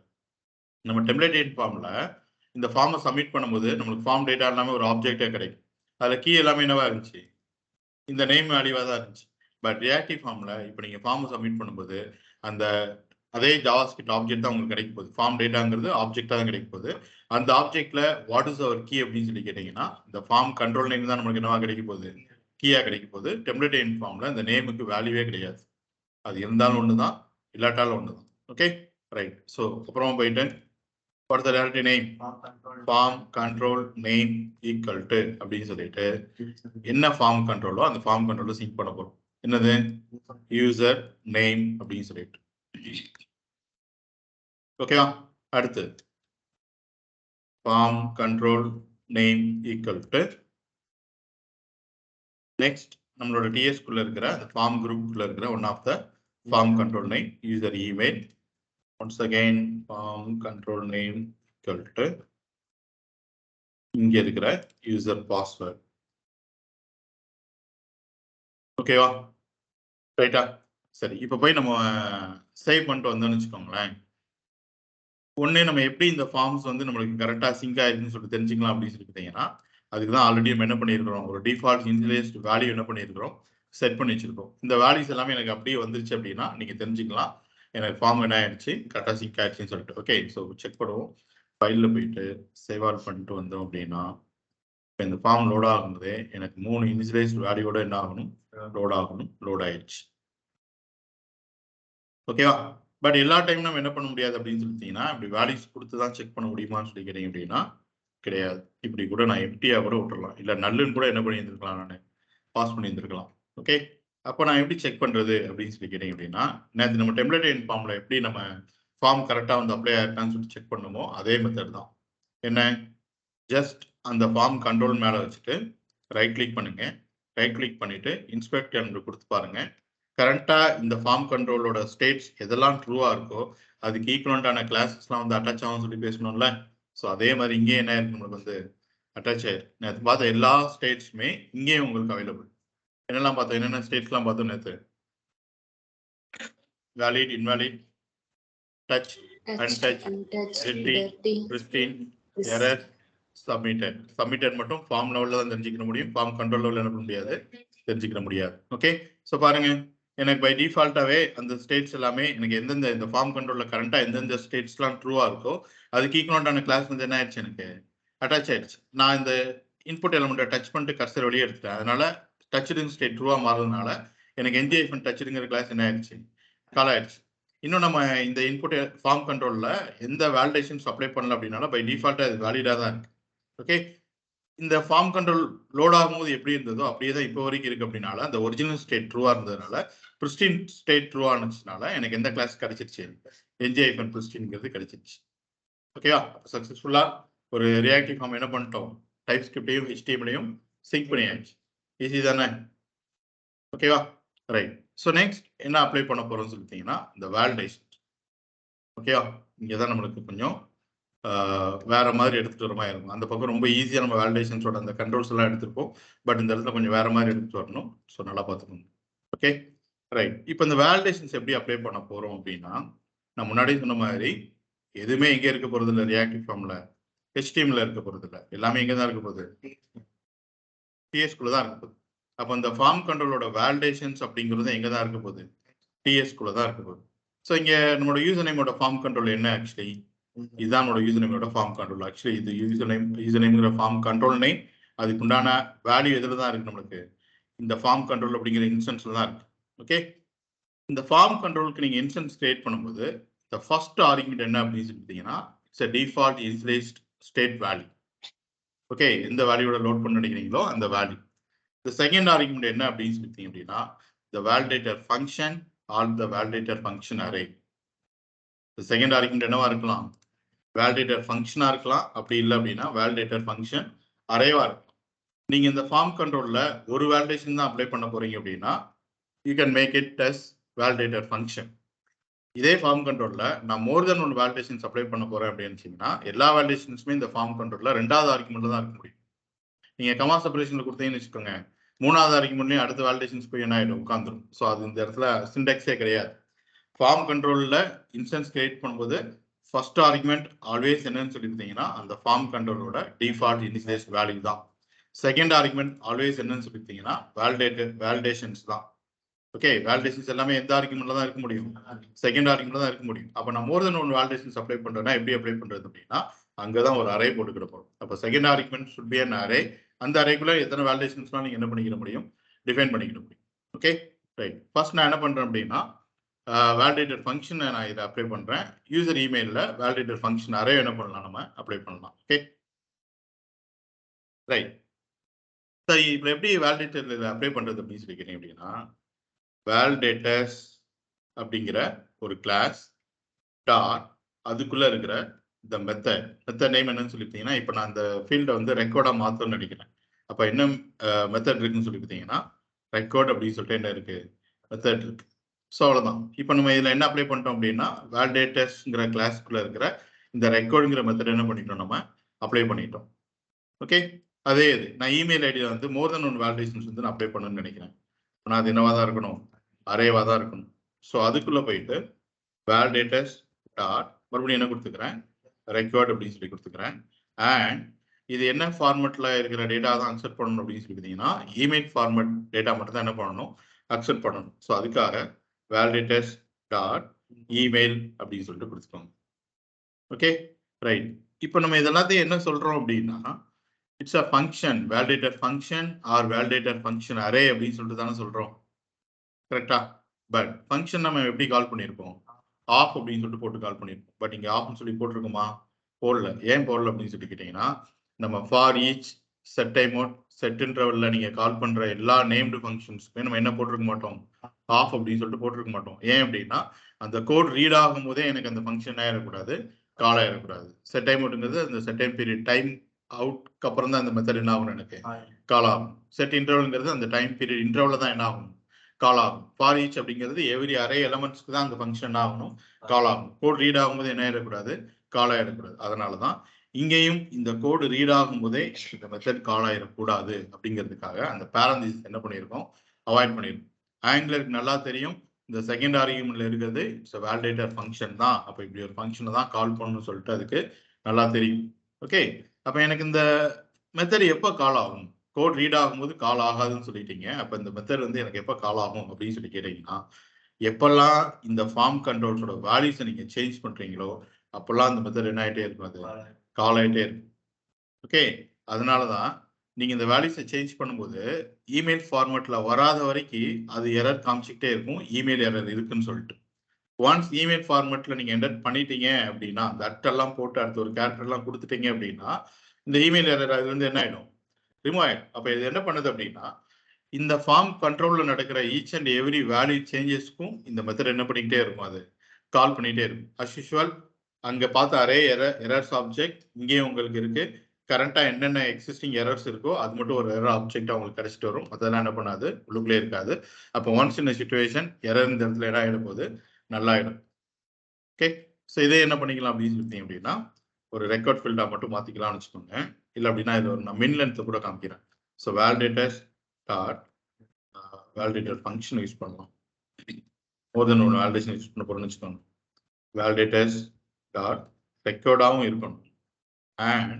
நம்ம டெம்ப்ளேட் ஃபார்ம்ல இந்த ஃபார்மை சப்மிட் பண்ணும்போது நம்மளுக்கு ஃபார்ம் டேட்டா எல்லாமே ஒரு ஆப்ஜெக்டே கிடைக்கும். அதுல கீ எல்லாமே என்னவா இருந்துச்சு, இந்த நேம் வேல்யூவா தான் இருந்துச்சு. பட் ரியாக்டிவ் ஃபார்ம்ல இப்போ நீங்க ஃபார்மை சப்மிட் பண்ணும்போது அந்த அதே ஜாவாஸ்கிரிப்ட் ஆப்ஜெக்ட் தான் உங்களுக்கு கிடைக்க போகுது. ஃபார்ம் டேட்டாங்கிறது ஆப்ஜெக்டா தான் கிடைக்க போகுது. அந்த ஆப்ஜெக்ட்ல வாட் இஸ் அவர் கீ அப்படின்னு சொல்லி கேட்டீங்கன்னா இந்த ஃபார்ம் கண்ட்ரோல் நேம் தான் நம்மளுக்கு என்னவா கிடைக்க போகுது, கீயா கிடைக்க போகுது. டெம்ப்ளேட் ஃபார்ம்ல இந்த நேமுக்கு வேல்யூவே கிடையாது. அது இருந்தாலும் ஒண்ணுதான் இல்லாட்டாலும் ஒண்ணுதான். Okay right. ஸோ அப்புறம் போயிட்டு for the directory name form control name equal to அப்படின்னு சொல்லிட்டு என்ன ஃபார்ம் கண்ட்ரோலோ அந்த ஃபார்ம் கண்ட்ரோல சிங்க் பண்ண போறோம். என்னது, யூசர் நேம் அப்படின்னு சொல்லிட்டு. ஓகேவா? அடுத்து form control name equal to next நம்மளோட TS-குள்ள இருக்கிற அந்த ஃபார்ம் குரூப்குள்ள இருக்கிற one of the form control name user email. Once again form control name equal to இங்க இருக்கிற யூசர் பாஸ்வேர்ட். ஓகேவா? ரைட்டா? சரி, இப்போ போய் நம்ம சேவ் பண்ணிட்டு வந்தோம்னு வச்சுக்கோங்களேன். ஒண்ணு நம்ம எப்படி இந்த ஃபார்ம்ஸ் வந்து நம்மளுக்கு கரெக்டா சிங்க் ஆயிருக்குன்னு சொல்லிட்டு தெரிஞ்சுக்கலாம் அப்படின்னு சொல்லி பார்த்தீங்கன்னா அதுக்கு தான் ஆல்ரெடி நம்ம என்ன பண்ணியிருக்கிறோம், ஒரு டிஃபால்ட் இனிஷியலைஸ்ட் வேல்யூ என்ன பண்ணியிருக்கிறோம், செட் பண்ணி வச்சிருக்கோம். இந்த வேல்யூஸ் எல்லாமே எனக்கு அப்படியே வந்துருச்சு அப்படின்னா நீங்க தெரிஞ்சுக்கலாம் எனக்கு ஃபார்ம் என்ன ஆயிடுச்சு, கரெக்டாக சிங்க் ஆயிடுச்சுன்னு சொல்லிட்டு. ஓகே, ஸோ செக் பண்ணுவோம். ஃபைலில் போயிட்டு சேவ் ஆல் பண்ணிட்டு வந்தோம் அப்படின்னா இப்போ இந்த ஃபார்ம் லோட் ஆகும்போதே எனக்கு 3 இனிஷியலைஸ்ட் வேல்யூவோட என்ன ஆகணும், லோட் ஆகணும். லோட் ஆயிடுச்சு. ஓகேவா? பட் எல்லா டைம் நம்ம என்ன பண்ண முடியாது அப்படின்னு சொல்லிட்டீங்கன்னா இப்படி வேல்யூஸ் கொடுத்து தான் செக் பண்ண முடியுமான்னு சொல்லி கேட்டீங்க அப்படின்னா கிடையாது. இப்படி கூட நான் எம்டியா கூட விட்டுறலாம், இல்லை நல்லுன்னு கூட என்ன பண்ணியிருந்துருக்கலாம், நான் பாஸ் பண்ணியிருந்துருக்கலாம். ஓகே, அப்போ நான் எப்படி செக் பண்றது அப்படின்னு சொல்லி கேட்டீங்க அப்படின்னா நேற்று நம்ம டெம்ப்ளேட் ஃபார்ம்ல எப்படி நம்ம ஃபார்ம் கரெக்டாக வந்து அப்ளை ஆயிருக்கான்னு சொல்லி செக் பண்ணுமோ அதே மெத்தட் தான். என்ன, ஜஸ்ட் அந்த ஃபார்ம் கண்ட்ரோல் மேலே வச்சுட்டு ரைட் கிளிக் பண்ணுங்க. ரைட் கிளிக் பண்ணிட்டு இன்ஸ்பெக்ட் என்று கொடுத்து பாருங்க. கரெக்டாக இந்த ஃபார்ம் கண்ட்ரோலோட ஸ்டேட்ஸ் எதெல்லாம் ட்ரூவா இருக்கோ அதுக்கு ஈக்குவலண்டான கிளாஸஸ்லாம் வந்து அட்டாச் ஆகும் சொல்லி பேசணும்ல. ஸோ அதே மாதிரி இங்கே என்ன இருக்கு, நம்மளுக்கு வந்து அட்டாச் ஆயிருக்கு. நேற்று பார்த்த எல்லா ஸ்டேட்ஸுமே இங்கேயும் உங்களுக்கு அவைலபிள். என்னெல்லாம் பார்த்தோம், என்னென்ன ஸ்டேட்ஸ்லாம் பார்த்தோம் நேற்று, valid, invalid, touch, untouch, dirty, pristine, error, submitted. Submitted மட்டும் ஃபார்ம் லெவலில் தான் தெரிஞ்சுக்க முடியும், ஃபார்ம் கண்ட்ரோல் லெவலில் என்ன பண்ண முடியாது, தெரிஞ்சுக்க முடியாது. ஓகே, ஸோ பாருங்க எனக்கு பை டிஃபால்ட்டாகவே அந்த ஸ்டேட்ஸ் எல்லாமே எனக்கு எந்தெந்த இந்த ஃபார்ம் கண்ட்ரோலில் கரண்ட்டாக எந்தெந்த ஸ்டேட்ஸ்லாம் ட்ரூவாக இருக்கோ அதுக்கு ஈக்குவலண்டான கிளாஸ் வந்து என்ன ஆயிடுச்சு, எனக்கு அட்டாச் ஆயிடுச்சு. நான் இந்த இன்புட் எலமெண்ட்டை டச் பண்ணிட்டு கர்சர் வெளியே எடுத்துட்டேன். அதனால டச்சுடுங்க ஸ்டேட் ட்ரூவா மாறுறதுனால எனக்கு என்ஜிஐஃபன் டச்சுடுங்கிற கிளாஸ் என்ன ஆயிடுச்சு, கால் ஆயிடுச்சு. இன்னும் நம்ம இந்த இன்புட் ஃபார்ம் கண்ட்ரோல்ல எந்த வேலிடேஷன்ஸ் அப்ளை பண்ணல அப்படின்னால பை டிஃபால்ட்டா அது வேலிடா தான் இருக்கு. ஓகே, இந்த ஃபார்ம் கண்ட்ரோல் லோட் ஆகும்போது எப்படி இருந்ததோ அப்படியே தான் இப்போ வரைக்கும் இருக்கு. அப்படின்னால அந்த ஒரிஜினல் ஸ்டேட் ட்ரூவா இருந்ததுனால பிரிஸ்டின் ஸ்டேட் ட்ரூவா இருந்துச்சுனால எனக்கு எந்த கிளாஸ் கிடைச்சிருச்சு, என்ஜிஐஃபன் பிரிஸ்டின்ங்கிறது கிடைச்சிருச்சு. ஓகேவா, சக்சஸ்ஃபுல்லா ஒரு ரியாக்டிவ் ஃபார்ம் என்ன பண்ணிட்டோம், டைப் ஸ்கிரிப்டையும் HTML-ஐயும் சிங்க் பண்ணியாச்சு. ஈஸி தானே? ஓகேவா, ரைட். ஸோ நெக்ஸ்ட் என்ன அப்ளை பண்ண போறோம்னு சொல்லிட்டீங்கன்னா இந்த வேலிடேஷன். ஓகேவா, இங்கே தான் நம்மளுக்கு கொஞ்சம் வேற மாதிரி எடுத்துட்டு வர மாதிரி இருக்கும். அந்த பக்கம் ரொம்ப ஈஸியாக நம்ம வேலிடேஷன்ஸோட அந்த கண்ட்ரோல்ஸ் எல்லாம் எடுத்திருப்போம். பட் இந்த இடத்துல கொஞ்சம் வேற மாதிரி எடுத்துட்டு வரணும். ஸோ நல்லா பார்த்துக்கணும். Okay, right. இப்போ இந்த வேலிடேஷன்ஸ் எப்படி அப்ளை பண்ண போறோம் அப்படின்னா, நான் முன்னாடி சொன்ன மாதிரி எதுவுமே எங்க இருக்க போறது இல்லை, ரியாக்டிவ் ஃபார்ம்ல HTML இருக்க போறது இல்லை, எல்லாமே எங்க தான் இருக்க போகுது, TS-குள்ள தான் இருக்க போகுது. அப்போ இந்த ஃபார்ம் கண்ட்ரோலோட வேலிடேஷன்ஸ் அப்படிங்கிறது எங்க தான் இருக்க போகுது, TS-குள்ள தான் இருக்க போகுது. ஸோ இங்க நம்மளோட யூசர் நேமோட ஃபார்ம் கண்ட்ரோல் என்ன, ஆக்சுவலி இதுதான் நம்மளோட யூசர் நேமோட ஃபார்ம் கண்ட்ரோல். ஆக்சுவலி இது யூசர் நேம்ங்கிற ஃபார்ம் கண்ட்ரோல் நேம், அதுக்கு உண்டான வேல்யூ எதுல தான் இருக்கு, நம்மளுக்கு இந்த ஃபார்ம் கண்ட்ரோல் அப்படிங்கிற இன்ஸ்டன்ஸ்ல தான் இருக்கு. ஓகே, இந்த ஃபார்ம் கண்ட்ரோலுக்கு நீங்க இன்ஸ்டன்ஸ் கிரியேட் பண்ணும்போது இந்த ஃபர்ஸ்ட் ஆர்குமெண்ட் என்ன அப்படின்னு சொல்லிட்டீங்கன்னா, it's a default initialized state value. Okay, எந்த வேல்யூவோட லோட் பண்ண நினைக்கிறீங்களோ அந்த வேல்யூ. இந்த செகண்ட் ஆர்குமெண்ட் என்ன அப்படின்னு சொல்லிட்டீங்க அப்படின்னா, the validator function or the validator function array. இந்த செகண்ட் ஆர்குமெண்ட் என்னவா இருக்கலாம், வேலிடேட்டர் ஃபங்க்ஷனா இருக்கலாம், அப்படி இல்லை அப்படின்னா வேலிடேட்டர் ஃபங்க்ஷன் அரேவா இருக்கும். நீங்க இந்த ஃபார்ம் கண்ட்ரோல்ல ஒரு வேலிடேஷன் தான் அப்ளை பண்ண போறீங்க அப்படின்னா you can make it as validator function. இதே ஃபார்ம் கண்ட்ரோல்ல நான் more than one validations apply பண்ண போறேன் அப்படின்னு எல்லா வேலிடேஷன்ஸுமே இந்த ஃபார்ம் கண்ட்ரோல்ல ரெண்டாவது ஆர்குமெண்ட்ல தான் இருக்க முடியும். நீங்க கமா செப்பரேஷன்ல கொடுத்தீங்கன்னு வச்சுக்கோங்க, மூணாவது ஆர்குமெண்ட்லயும் அடுத்த வேலிடேஷன்ஸ் போய் என்ன ஆயிடும், உட்காந்துரும். ஸோ அது இந்த இடத்துல சிண்டெக்ஸே கிடையாது. ஃபார்ம் கண்ட்ரோல்ல இன்ஸ்டன்ஸ் கிரியேட் பண்ணும்போது ஃபர்ஸ்ட் ஆர்குமெண்ட் ஆல்வேஸ் என்னன்னு சொல்லியிருந்தீங்கன்னா அந்த ஃபார்ம் கண்ட்ரோலோட டிஃபால்ட் இனிஷியலைஸ் வேல்யூ தான். செகண்ட் ஆர்குமெண்ட் ஆல்வேஸ் என்னன்னு சொல்லியிருந்தீங்கன்னா வேலிடேஷன்ஸ் தான். ஓகே, வேலிடேஷன்ஸ் எல்லாமே எந்த ஆர்குமெண்ட்ல தான் இருக்க முடியும், செகண்ட் ஆர்குமெண்ட்ல தான் இருக்க முடியும். அப்போ நான் more than one validations apply பண்றேன்னா எப்படி அப்ளை பண்றது அப்படின்னா, அங்கதான் ஒரு அரே போட்டுக்கிட போறோம். அப்போ second argument should be an array. அந்த அரேக்குள்ள எத்தனை வேலிடேஷன்ஸ்லாம் நீங்க என்ன பண்ணிக்கிற முடியும், டிஃபைன் பண்ணிக்கிட முடியும். Okay, right. ஃபர்ஸ்ட் நான் என்ன பண்றேன் அப்படின்னா, வேலிடேட்டர் ஃபங்க்ஷன் நான் இதை அப்ளை பண்றேன். யூசர் இமெயிலில் வேலிடேட்டர் ஃபங்க்ஷன் அரே என்ன பண்ணலாம், நம்ம அப்ளை பண்ணலாம். Okay, right. சரி, இப்போ எப்படி வேலிடேட்டர் அப்ளை பண்றது அப்படின்னு சொல்லிக்கிறீங்க அப்படின்னா, வேலிடேட்டர்ஸ் அப்படிங்கிற ஒரு கிளாஸ் டாட் அதுக்குள்ள இருக்கிற இந்த மெத்தட் நேம் என்னன்னு சொல்லிட்டீங்கன்னா, இப்போ நான் அந்த ஃபீல்டை வந்து ரெக்கார்டா மாற்றணும்னு நினைக்கிறேன். அப்போ என்ன மெத்தட் இருக்குன்னு சொல்லி பார்த்தீங்கன்னா, ரெக்கார்ட் அப்படின்னு சொல்லிட்டு என்ன இருக்கு, மெத்தட் இருக்கு. ஸோ அவ்வளோதான். இப்போ நம்ம இதில் என்ன அப்ளை பண்ணிட்டோம் அப்படின்னா, வேலிடேட்டர்ஸ்ங்கிற கிளாஸ்க்குள்ள இருக்கிற இந்த ரெக்கார்டுங்கிற மெத்தட் என்ன பண்ணிட்டோம், நம்ம அப்ளை பண்ணிட்டோம். ஓகே, அதே இது நான் இமெயில் ஐடியில் வந்து மோர் தென் ஒன் வேலிடேஷன்ஸ் வந்து நான் அப்ளை பண்ணணும்னு நினைக்கிறேன். ஆனால் அது என்னவா தான் இருக்கணும், அரேவா தான் இருக்கணும். ஸோ அதுக்குள்ள போயிட்டு வேலிடேட்டர்ஸ் டாட் மறுபடியும் என்ன கொடுத்துக்கிறேன், ரெக்கார்ட் அப்படின்னு சொல்லி கொடுத்துக்கிறேன். அண்ட் இது என்ன ஃபார்மெட்ல இருக்கிற டேட்டா தான் அக்செப்ட் பண்ணணும் அப்படின்னு சொல்லி பார்த்தீங்கன்னா, இமெயில் ஃபார்மெட் டேட்டா மட்டும் தான் என்ன பண்ணணும், அக்செப்ட் பண்ணணும். ஸோ அதுக்காக வேலிடேட்டர்ஸ் டாட் இமெயில் அப்படின்னு சொல்லிட்டு கொடுத்துக்கோங்க. Okay, right. இப்போ நம்ம இதெல்லாத்தையும் என்ன சொல்றோம் அப்படின்னா, it's a function, validator function or validator function array அப்படின்னு சொல்லிட்டு தானே சொல்றோம். கரெக்டா? பட் ஃபங்க்ஷன் நம்ம எப்படி கால் பண்ணியிருப்போம், ஆஃப் அப்படின்னு சொல்லிட்டு போட்டு கால் பண்ணியிருப்போம். பட் இங்கே ஆஃப்னு சொல்லி போட்டிருக்குமா, போடல. ஏன் போடல அப்படின்னு சொல்லி கேட்டீங்கன்னா, நம்ம for each set time out set இன்டர்வல்ல நீங்க கால் பண்ற எல்லா நேம்டு ஃபங்க்ஷன்ஸ்க்குமே நம்ம என்ன போட்டிருக்க மாட்டோம், ஆஃப் அப்படின்னு சொல்லிட்டு போட்டிருக்க மாட்டோம். ஏன் அப்படின்னா, அந்த கோட் ரீட் ஆகும் போதே எனக்கு அந்த ஃபங்க்ஷன் ஆயிடக்கூடாது, கால் ஆயிடக்கூடாது. செட் டைம் அவுட்ங்கிறது அந்த செட் டைம் பீரியட் டைம் அவுட்க்கு அப்புறம் தான் அந்த மெத்தட் என்ன ஆகும், எனக்கு கால் ஆகும். செட் இன்டர்வல்ங்கிறது அந்த டைம் பீரியட் இன்டர்வல்ல தான் என்ன ஆகும், கால் ஆகும். ஃபார் ஈச் அப்படிங்கிறது எவ்ரி அரே எலமெண்ட்ஸ்க்கு தான் அந்த ஃபங்க்ஷன் ஆகணும், கால் ஆகும். கோட் ரீட் ஆகும்போது என்ன ஆயிடக்கூடாது, கால் ஆயிடக்கூடாது. அதனால தான் இங்கேயும் இந்த கோடு ரீட் ஆகும் போதே இந்த மெத்தட் கால் ஆயிடக்கூடாது அப்படிங்கிறதுக்காக அந்த பேரந்திஸ் என்ன பண்ணியிருக்கோம், அவாய்ட் பண்ணியிருக்கோம். ஆங்குலருக்கு நல்லா தெரியும், இந்த செகண்ட் ஆர்குமெண்ட்ல இருக்கிறது இட்ஸ் வேலிடேட்டர் ஃபங்க்ஷன் தான். அப்போ இப்படி ஒரு ஃபங்க்ஷனை தான் கால் பண்ணணும்னு சொல்லிட்டு அதுக்கு நல்லா தெரியும். ஓகே, அப்போ எனக்கு இந்த மெத்தட் எப்போ கால் ஆகும், கோட் ரீட் ஆகும்போது கால் ஆகாதுன்னு சொல்லிட்டீங்க. அப்போ இந்த மெத்தட் வந்து எனக்கு எப்போ கால் ஆகும் அப்படின்னு சொல்லி கேட்டீங்கன்னா, எப்பெல்லாம் இந்த ஃபார்ம் கண்ட்ரோல்ஸோட வேல்யூஸை நீங்க சேஞ்ச் பண்றீங்களோ அப்பெல்லாம் அந்த மெத்தட் என்ன ஆகிட்டே இருக்கும், அது கால் ஆகிட்டே இருக்கும். ஓகே, அதனால தான் நீங்க இந்த வேல்யூஸை சேஞ்ச் பண்ணும்போது இமெயில் ஃபார்மேட்ல வராத வரைக்கும் அது எரர் காமிச்சிக்கிட்டே இருக்கும், இமெயில் எரர் இருக்குன்னு சொல்லிட்டு. ஒன்ஸ் இமெயில் ஃபார்மேட்ல நீங்க என்டர் பண்ணிட்டீங்க அப்படின்னா, அந்த அட்டெல்லாம் போட்டு அடுத்த ஒரு கேரக்டர்லாம் கொடுத்துட்டீங்க அப்படின்னா, இந்த இமெயில் எரர் அது வந்து என்ன ஆயிடும், ரிமூவ் ஆயிடும். அப்ப இது என்ன பண்ணுது அப்படின்னா, இந்த ஃபார்ம் கண்ட்ரோல்ல நடக்கிற ஈச் அண்ட் எவ்ரி வேல்யூ சேஞ்சஸ்க்கும் இந்த மெத்தட் என்ன பண்ணிக்கிட்டே இருக்கும், அது கால் பண்ணிட்டே இருக்கும். அஸ் யூஷுவல் அங்க பார்த்த அரே எரர்ஸ் ஆப்ஜெக்ட் இங்கேயும் உங்களுக்கு இருக்கு. கரண்டா என்னென்ன எக்ஸிஸ்டிங் எரர்ஸ் இருக்கோ அது மட்டும் ஒரு எரர் ஆப்ஜெக்டா உங்களுக்கு கிடைச்சிட்டு வரும். அதெல்லாம் என்ன பண்ணாது, உள்ளுக்குள்ளே இருக்காது. அப்போ ஒன்ஸ் இன் சிச்சுவேஷன் எரர் இந்த இடத்துல என்ன ஆயிடும் போது நல்லாயிடும். ஓகே, ஸோ இதே என்ன பண்ணிக்கலாம் அப்படின்னு சொல்லிட்டீங்க அப்படின்னா, ஒரு ரெக்கார்ட் ஃபீல்டா மட்டும் மாத்திக்கலாம்னு வச்சுக்கோங்க. இல்லை அப்படின்னா இது ஒரு நான் மின் லென்த் கூட காமிக்கிறேன். So validators dot validator function use பண்ணலாம். மோர் தென் ஒரு வேலிடேஷன் யூஸ் பண்ண போறோம்னு வச்சுக்கோங்க. வேலிடேட்டர்ஸ் டாட் ரெக்கார்டாகவும் இருக்கணும். அண்ட்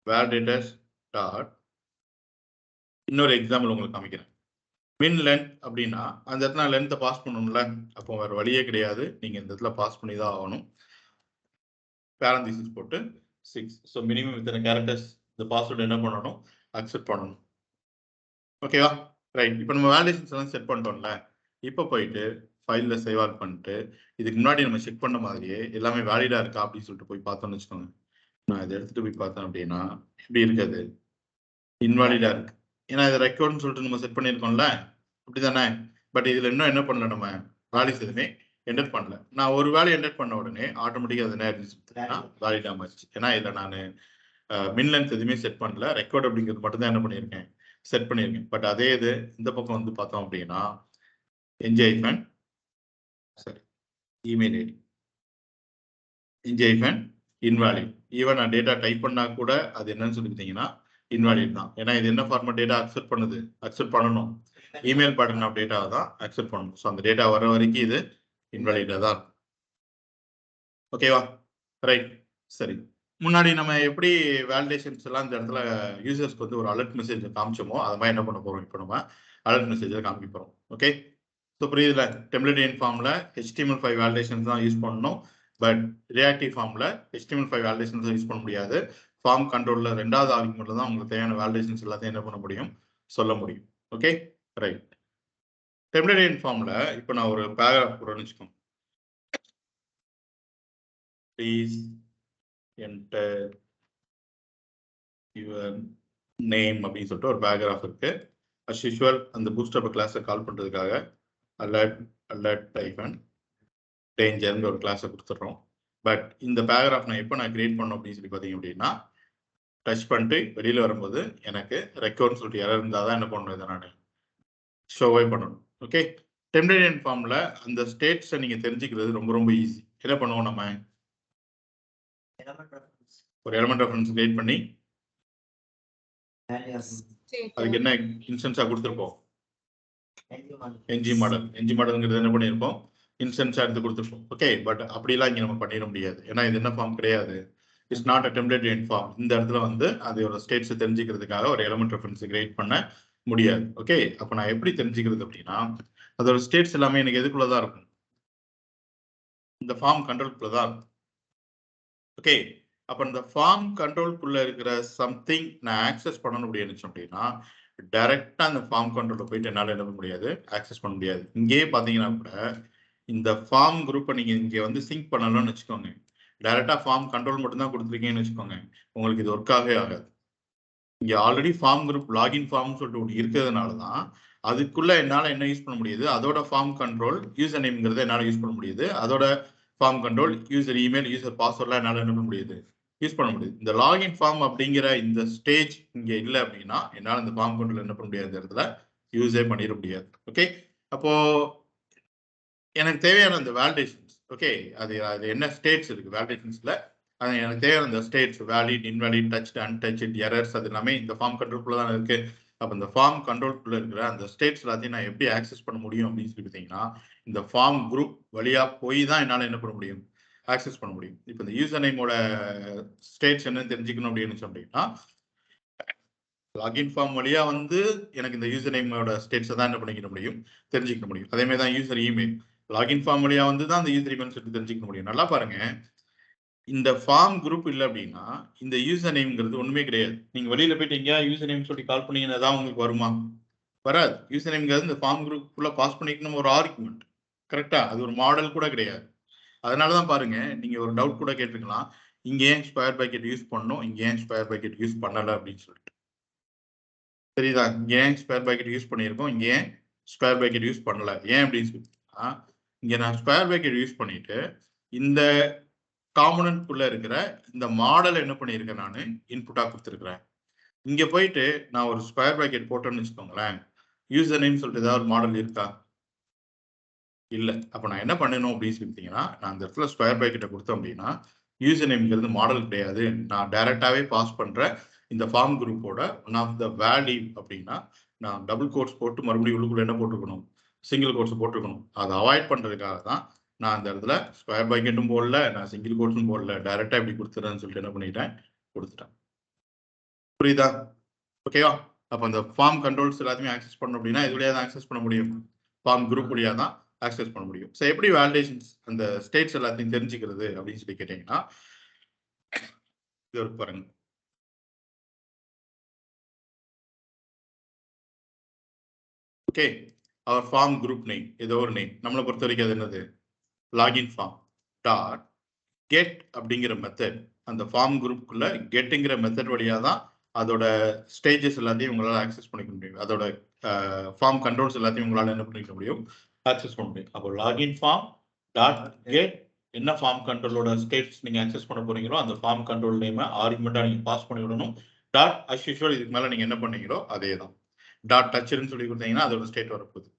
வேலிடேட்டர்ஸ் டாட் இன்னொரு எக்ஸாம்பிள் உங்களுக்கு காமிக்கிறேன். மின் லென்த் அப்படின்னா அந்த இடத்துல லென்த்தை பாஸ் பண்ணணும்ல, அப்போ வேற வழியே கிடையாது, நீங்க இந்த இடத்துல பாஸ் பண்ணி தான் ஆகணும். பேரந்திசிஸ் போட்டு 6. ஸோ மினிமம் இத்தனை கேரக்டர்ஸ் இந்த பாஸ்வேர்டு என்ன பண்ணணும், அக்செப்ட் பண்ணணும். ஓகேவா, ரைட். இப்போ நம்ம வேலிடேஷன்ஸ் எல்லாம் செட் பண்ணிட்டோம்ல, இப்போ போயிட்டு ஃபைல்ல சேவ் ஆல் பண்ணிட்டு இதுக்கு முன்னாடி நம்ம செக் பண்ண மாதிரியே எல்லாமே வேலிடா இருக்கா அப்படின்னு சொல்லிட்டு போய் பார்த்தோம்னு வச்சுக்கோங்க. நான் இதை எடுத்துட்டு போய் பார்த்தேன் அப்படின்னா எப்படி இருக்காது, இன்வாலிடா இருக்கு. ஏன்னா இது ரெக்கார்ட்னு சொல்லிட்டு நம்ம செட் பண்ணியிருக்கோம்ல, அப்படிதானே. பட் இதுல இன்னும் என்ன பண்ணல, நம்ம வேல்யூஸ் எதுவுமே என்டர் பண்ணல. நான் ஒரு வேல்யூ என்டர் பண்ண உடனே ஆட்டோமேட்டிக்கா அது என்ன வேலிடா மாறிச்சு. ஏன்னா இதுல நான் மின் லென்த் எதுவுமே செட் பண்ணல, ரெக்கார்ட் அப்படிங்கிறது மட்டும் தான் என்ன பண்ணியிருக்கேன், செட் பண்ணியிருக்கேன். பட் அதே இது இந்த பக்கம் வந்து பார்த்தோம் அப்படின்னா என்ஜாய்மெண்ட் சரி email ID enjoyment invalid. Even நான் டேட்டா டைப் பண்ணா கூட அது என்னன்னு சொல்லிக்கிட்டீங்கன்னா இன்வாலிட் தான். ஏன்னா இது என்ன ஃபார்மேட் டேட்டா அக்செப்ட் பண்ணுது, அக்செப்ட் பண்ணணும், இமெயில் பேட்டர்ன் ஆஃப் டேட்டாவை தான் அக்செப்ட் பண்ணணும். ஸோ அந்த டேட்டா வர வரைக்கும் இது இன்வாலிடா தான் இருக்கும். ஓகேவா, ரைட். சரி, முன்னாடி நம்ம எப்படி வேலிடேஷன்ஸ் எல்லாம் இந்த இடத்துல யூசர்ஸ்க்கு வந்து ஒரு அலர்ட் மெசேஜ் காமிச்சோமோ அது மாதிரி என்ன பண்ண போறோம், இப்போ நம்ம அலர்ட் மெசேஜை காமிக்க போறோம். ஓகே, ஸோ புரியுதுல, டெம்ப்ளேட் ஃபார்ம்ல HTML5 வேலிடேஷன்ஸ் தான் யூஸ் பண்ணணும். பட் ரியாக்டிவ் ஃபார்ம்ல HTML5 வேலிடேஷன்ஸ் யூஸ் பண்ண முடியாது. ஃபார்ம் கண்ட்ரோல்ல ரெண்டாவது ஆர்குமெண்ட்ல தான் உங்களுக்கு தேவையான வேலிடேஷன்ஸ் எல்லாத்தையும் என்ன பண்ண முடியும், சொல்ல முடியும். Okay, right. டெம்ப்ளேட் ஃபார்ம்ல இப்போ நான் ஒரு பேராகிராஃப் போடுறேன்னு வச்சுக்கோங்க. ப்ளீஸ் என்டர் யுவர் நேம் அப்படின்னு சொல்லிட்டு ஒரு பேராகிராஃப் இருக்கு. அஸ் யூஷுவல் அந்த பூஸ்டப் கிளாஸை கால் பண்றதுக்காக alert டைஃபன் டேஞ்சர்னு ஒரு கிளாஸை கொடுத்துட்றோம். பட் இந்த பேராகிராஃப் நான் எப்போ நான் கிரியேட் பண்ணோம் அப்படின்னு சொல்லி பார்த்தீங்க அப்படின்னா, டச் பண்ணிட்டு வெளியில் வரும்போது எனக்கு ரெக்கார்ட்னு சொல்லிட்டு எரர் இருந்தால் தான் என்ன பண்ணணும், இதை நான் ஷோவே பண்ணணும். ஓகே, டெம்ப்ளேட் ஃபார்ம்ல அந்த ஸ்டேட்ஸை நீங்க தெரிஞ்சுக்கிறது ரொம்ப ரொம்ப ஈஸி. என்ன பண்ணுவோம், நம்ம ஒரு எலிமெண்ட் ரெஃபரன்ஸ் கிரியேட் பண்ணி அதுக்கு என்ன இன்ஸ்டன்ஸா கொடுத்துருப்போம், என்ஜி மாடல்ங்கிறது என்ன பண்ணியிருப்போம், இன்ஸ்டன்ஸா எடுத்து கொடுத்துருப்போம். ஓகே, பட் அப்படிலாம் இங்க நம்ம பண்ணிட முடியாது. ஏன்னா இது என்ன ஃபார்ம் கிடையாது, it's not a template form. இந்த இடத்துல வந்து அதோட ஸ்டேட்ஸ் தெரிஞ்சுக்கிறதுக்காக ஒரு எலிமெண்ட் ரெஃபரன்ஸ் கிரியேட் பண்ண முடியாது. ஓகே, அப்ப நான் எப்படி தெரிஞ்சுக்கிறது அப்படின்னா, அதோட ஸ்டேட்ஸ் எல்லாமே எனக்கு எதுக்குள்ளதான் இருக்கும், இந்த ஃபார்ம் கண்ட்ரோல்குள்ள தான் இருக்கும். ஓகே, அப்ப இந்த ஃபார்ம் கண்ட்ரோல்குள்ள இருக்கிற சம்திங் நான் ஆக்சஸ் பண்ணணும் அப்படின்னு அப்படின்னா டைரக்டா அந்த ஃபார்ம் கண்ட்ரோல்ல போயிட்டு என்னால என்ன பண்ண முடியாது, ஆக்சஸ் பண்ண முடியாது. இங்கேயே பாத்தீங்கன்னா கூட இந்த ஃபார்ம் குரூப்பை நீங்க இங்க வந்து சிங்க் பண்ணணும்னு வச்சுக்கோங்க, டைரக்டா ஃபார்ம் கண்ட்ரோல் மட்டும் தான் கொடுத்துருக்கீங்கன்னு வச்சுக்கோங்க, உங்களுக்கு இது ஒர்க் ஆகவே ஆகாது. இங்க already form group login form சொல்லிட்டு ஒன்று இருக்கிறதுனால தான் அதுக்குள்ள என்னால என்ன யூஸ் பண்ண முடியுது, அதோட ஃபார்ம் கண்ட்ரோல் யூசர் நேம்ங்கிறத என்னால யூஸ் பண்ண முடியுது, அதோட form control user email user பாஸ்வேர்ட்லாம் என்னால என்ன பண்ண முடியுது, யூஸ் பண்ண முடியுது. இந்த லாகின் ஃபார்ம் அப்படிங்கிற இந்த ஸ்டேஜ் இங்க இல்லை அப்படின்னா என்னால இந்த ஃபார்ம் கண்ட்ரோல் என்ன பண்ண முடியாது, இடத்துல யூஸே பண்ணிட முடியாது. ஓகே, அப்போ எனக்கு தேவையான அந்த வேலிடேஷன்ஸ், ஓகே, அது என்ன ஸ்டேட்ஸ் இருக்கு வேலிடேஷன்ஸ்ல, அது எனக்கு தேவையான அந்த states valid, invalid, touched, untouched, errors அது எல்லாமே இந்த ஃபார்ம் கண்ட்ரோல்குள்ள தான் இருக்கு. அப்போ இந்த ஃபார்ம் கண்ட்ரோல்குள்ள இருக்கிற அந்த ஸ்டேட்ஸ் எல்லாத்தையும் நான் எப்படி ஆக்சஸ் பண்ண முடியும் அப்படின்னு சொல்லி பார்த்தீங்கன்னா, இந்த ஃபார்ம் குரூப் வழியா போய் தான் என்னால் என்ன பண்ண முடியும், ஆக்சஸ் பண்ண முடியும். இப்போ இந்த யூசர் நேமோட ஸ்டேட்ஸ் என்னன்னு தெரிஞ்சுக்கணும் அப்படின்னு சொன்னீங்கன்னா, லாகின் ஃபார்ம் வழியா வந்து எனக்கு இந்த யூசர் நேமோட ஸ்டேட்ஸை தான் என்ன பண்ணிக்க முடியும், தெரிஞ்சுக்க முடியும். அதே மாதிரி தான் யூசர் இமெயில் லாகின் ஃபார்ம் வழியா வந்து தான் அந்த யூசர் இமெயில் சொல்லிட்டு தெரிஞ்சுக்க முடியும். நல்லா பாருங்க, இந்த ஃபார்ம் குரூப் இல்லை அப்படின்னா இந்த யூசர் நேம்ங்கிறது ஒண்ணுமே கிடையாது. நீங்க வெளியில போயிட்டு எங்கேயா யூசர் நேம் சொல்லி கால் பண்ணீங்கன்னா தான் உங்களுக்கு வருமா? வராது. யூசர் நேம்ங்கிறது இந்த ஃபார்ம் குரூப்புக்குள்ள பாஸ் பண்ணிக்கணும் ஒரு ஆர்குமெண்ட். கரெக்டா? அது ஒரு மாடல் கூட கிடையாது. அதனாலதான் பாருங்க, நீங்க ஒரு டவுட் கூட கேட்டுக்கலாம். இங்க ஏன் ஸ்கொயர் பிராக்கெட் யூஸ் பண்ணணும், இங்க ஏன் ஸ்கொயர் பிராக்கெட் யூஸ் பண்ணல அப்படின்னு சொல்லிட்டு. சரிதா? இங்க ஏன் ஸ்கொயர் பிராக்கெட் யூஸ் பண்ணியிருக்கோம், இங்க ஏன் ஸ்கொயர் பிராக்கெட் யூஸ் பண்ணல, ஏன் அப்படின்னு சொல்லிட்டா, இங்க நான் ஸ்கொயர் பிராக்கெட் யூஸ் பண்ணிட்டு இந்த காம்பனன்ட் குள்ள இருக்கிற இந்த மாடல் என்ன பண்ணியிருக்கேன், நான் இன்புட்டா கொடுத்துருக்கிறேன். இங்க போயிட்டு நான் ஒரு ஸ்கொயர் பிராக்கெட் போட்டேன்னு வச்சுக்கோங்களேன், யூசர் நேம் சொல்லிட்டு ஏதாவது ஒரு மாடல் இருக்கா? இல்ல. அப்ப நான் என்ன பண்ணணும் அப்படின்னு சொல்லிட்டீங்கன்னா, நான் அந்த இடத்துல ஸ்கொயர் பிராக்கெட்டை கொடுத்தோம் அப்படின்னா, யூசர் நேம்ங்கிறது மாடல் கிடையாது. நான் டைரக்டாவே பாஸ் பண்ற இந்த ஃபார்ம் குரூப்போட ஒன் ஆஃப் த வேல்யூ அப்படின்னா, நான் டபுள் கோட்ஸ் போட்டு மறுபடியும் உள்ளுக்குள்ள என்ன போட்டுக்கணும், சிங்கிள் கோட்ஸ் போட்டுக்கணும். அதை அவாய்ட் பண்றதுக்காக தான் நான் அந்த இடத்துல ஸ்கொயர் பிராக்கெட்டும் போடல, நான் சிங்கிள் கோட்ஸும் போடல, டைரக்டா இப்படி கொடுத்துறேன்னு சொல்லிட்டு என்ன பண்ணிட்டேன், கொடுத்துட்டேன். புரியுதா? ஓகேவா? அப்ப அந்த ஃபார்ம் கண்ட்ரோல்ஸ் எல்லாத்தையுமே ஆக்சஸ் பண்ணணும் அப்படின்னா இது வழியா தான் ஆக்சஸ் பண்ண முடியும். ஃபார்ம் குரூப் வழியா தான் ஆக்சஸ் பண்ண முடியும். ஸோ எப்படி வேலிடேஷன்ஸ் அந்த ஸ்டேட்ஸ் எல்லாத்தையும் தெரிஞ்சுக்கிறது அப்படின்னு சொல்லி கேட்டீங்கன்னா, இது ஒரு பாருங்க. ஓகே, அவர் ஃபார்ம் குரூப் நேம் ஏதோ ஒரு நேம், நம்மளை பொறுத்த வரைக்கும் அது என்னது, லாகின் ஃபார்ம் டாட் கெட் அப்படிங்கிற மெத்தட். அந்த ஃபார்ம் குரூப்புக்குள்ள கெட்டுங்கிற மெத்தட் வழியா தான் அதோட ஸ்டேஜஸ் எல்லாத்தையும் உங்களால் ஆக்சஸ் பண்ணிக்க முடியும். அதோட ஃபார்ம் கண்ட்ரோல்ஸ் எல்லாத்தையும் உங்களால் என்ன பண்ணிக்க முடியும், ஆக்சஸ் பண்ண முடியும். அப்போ லாகின் ஃபார்ம் டாட் கெட் என்ன ஃபார்ம் கண்ட்ரோலோட ஸ்டேட்ஸ் நீங்க ஆக்சஸ் பண்ண போறீங்களோ அந்த ஃபார்ம் கண்ட்ரோல் நேம் ஆர்குமெண்டா நீங்க பாஸ் பண்ணி விடணும். டாட் அஸ் யூஷுவல் இதுக்கு மேல நீங்க என்ன பண்ணீங்களோ அதே தான். டாட் டச்னு சொல்லி கொடுத்தீங்கன்னா அதோட ஸ்டேட் வரப்போகுது.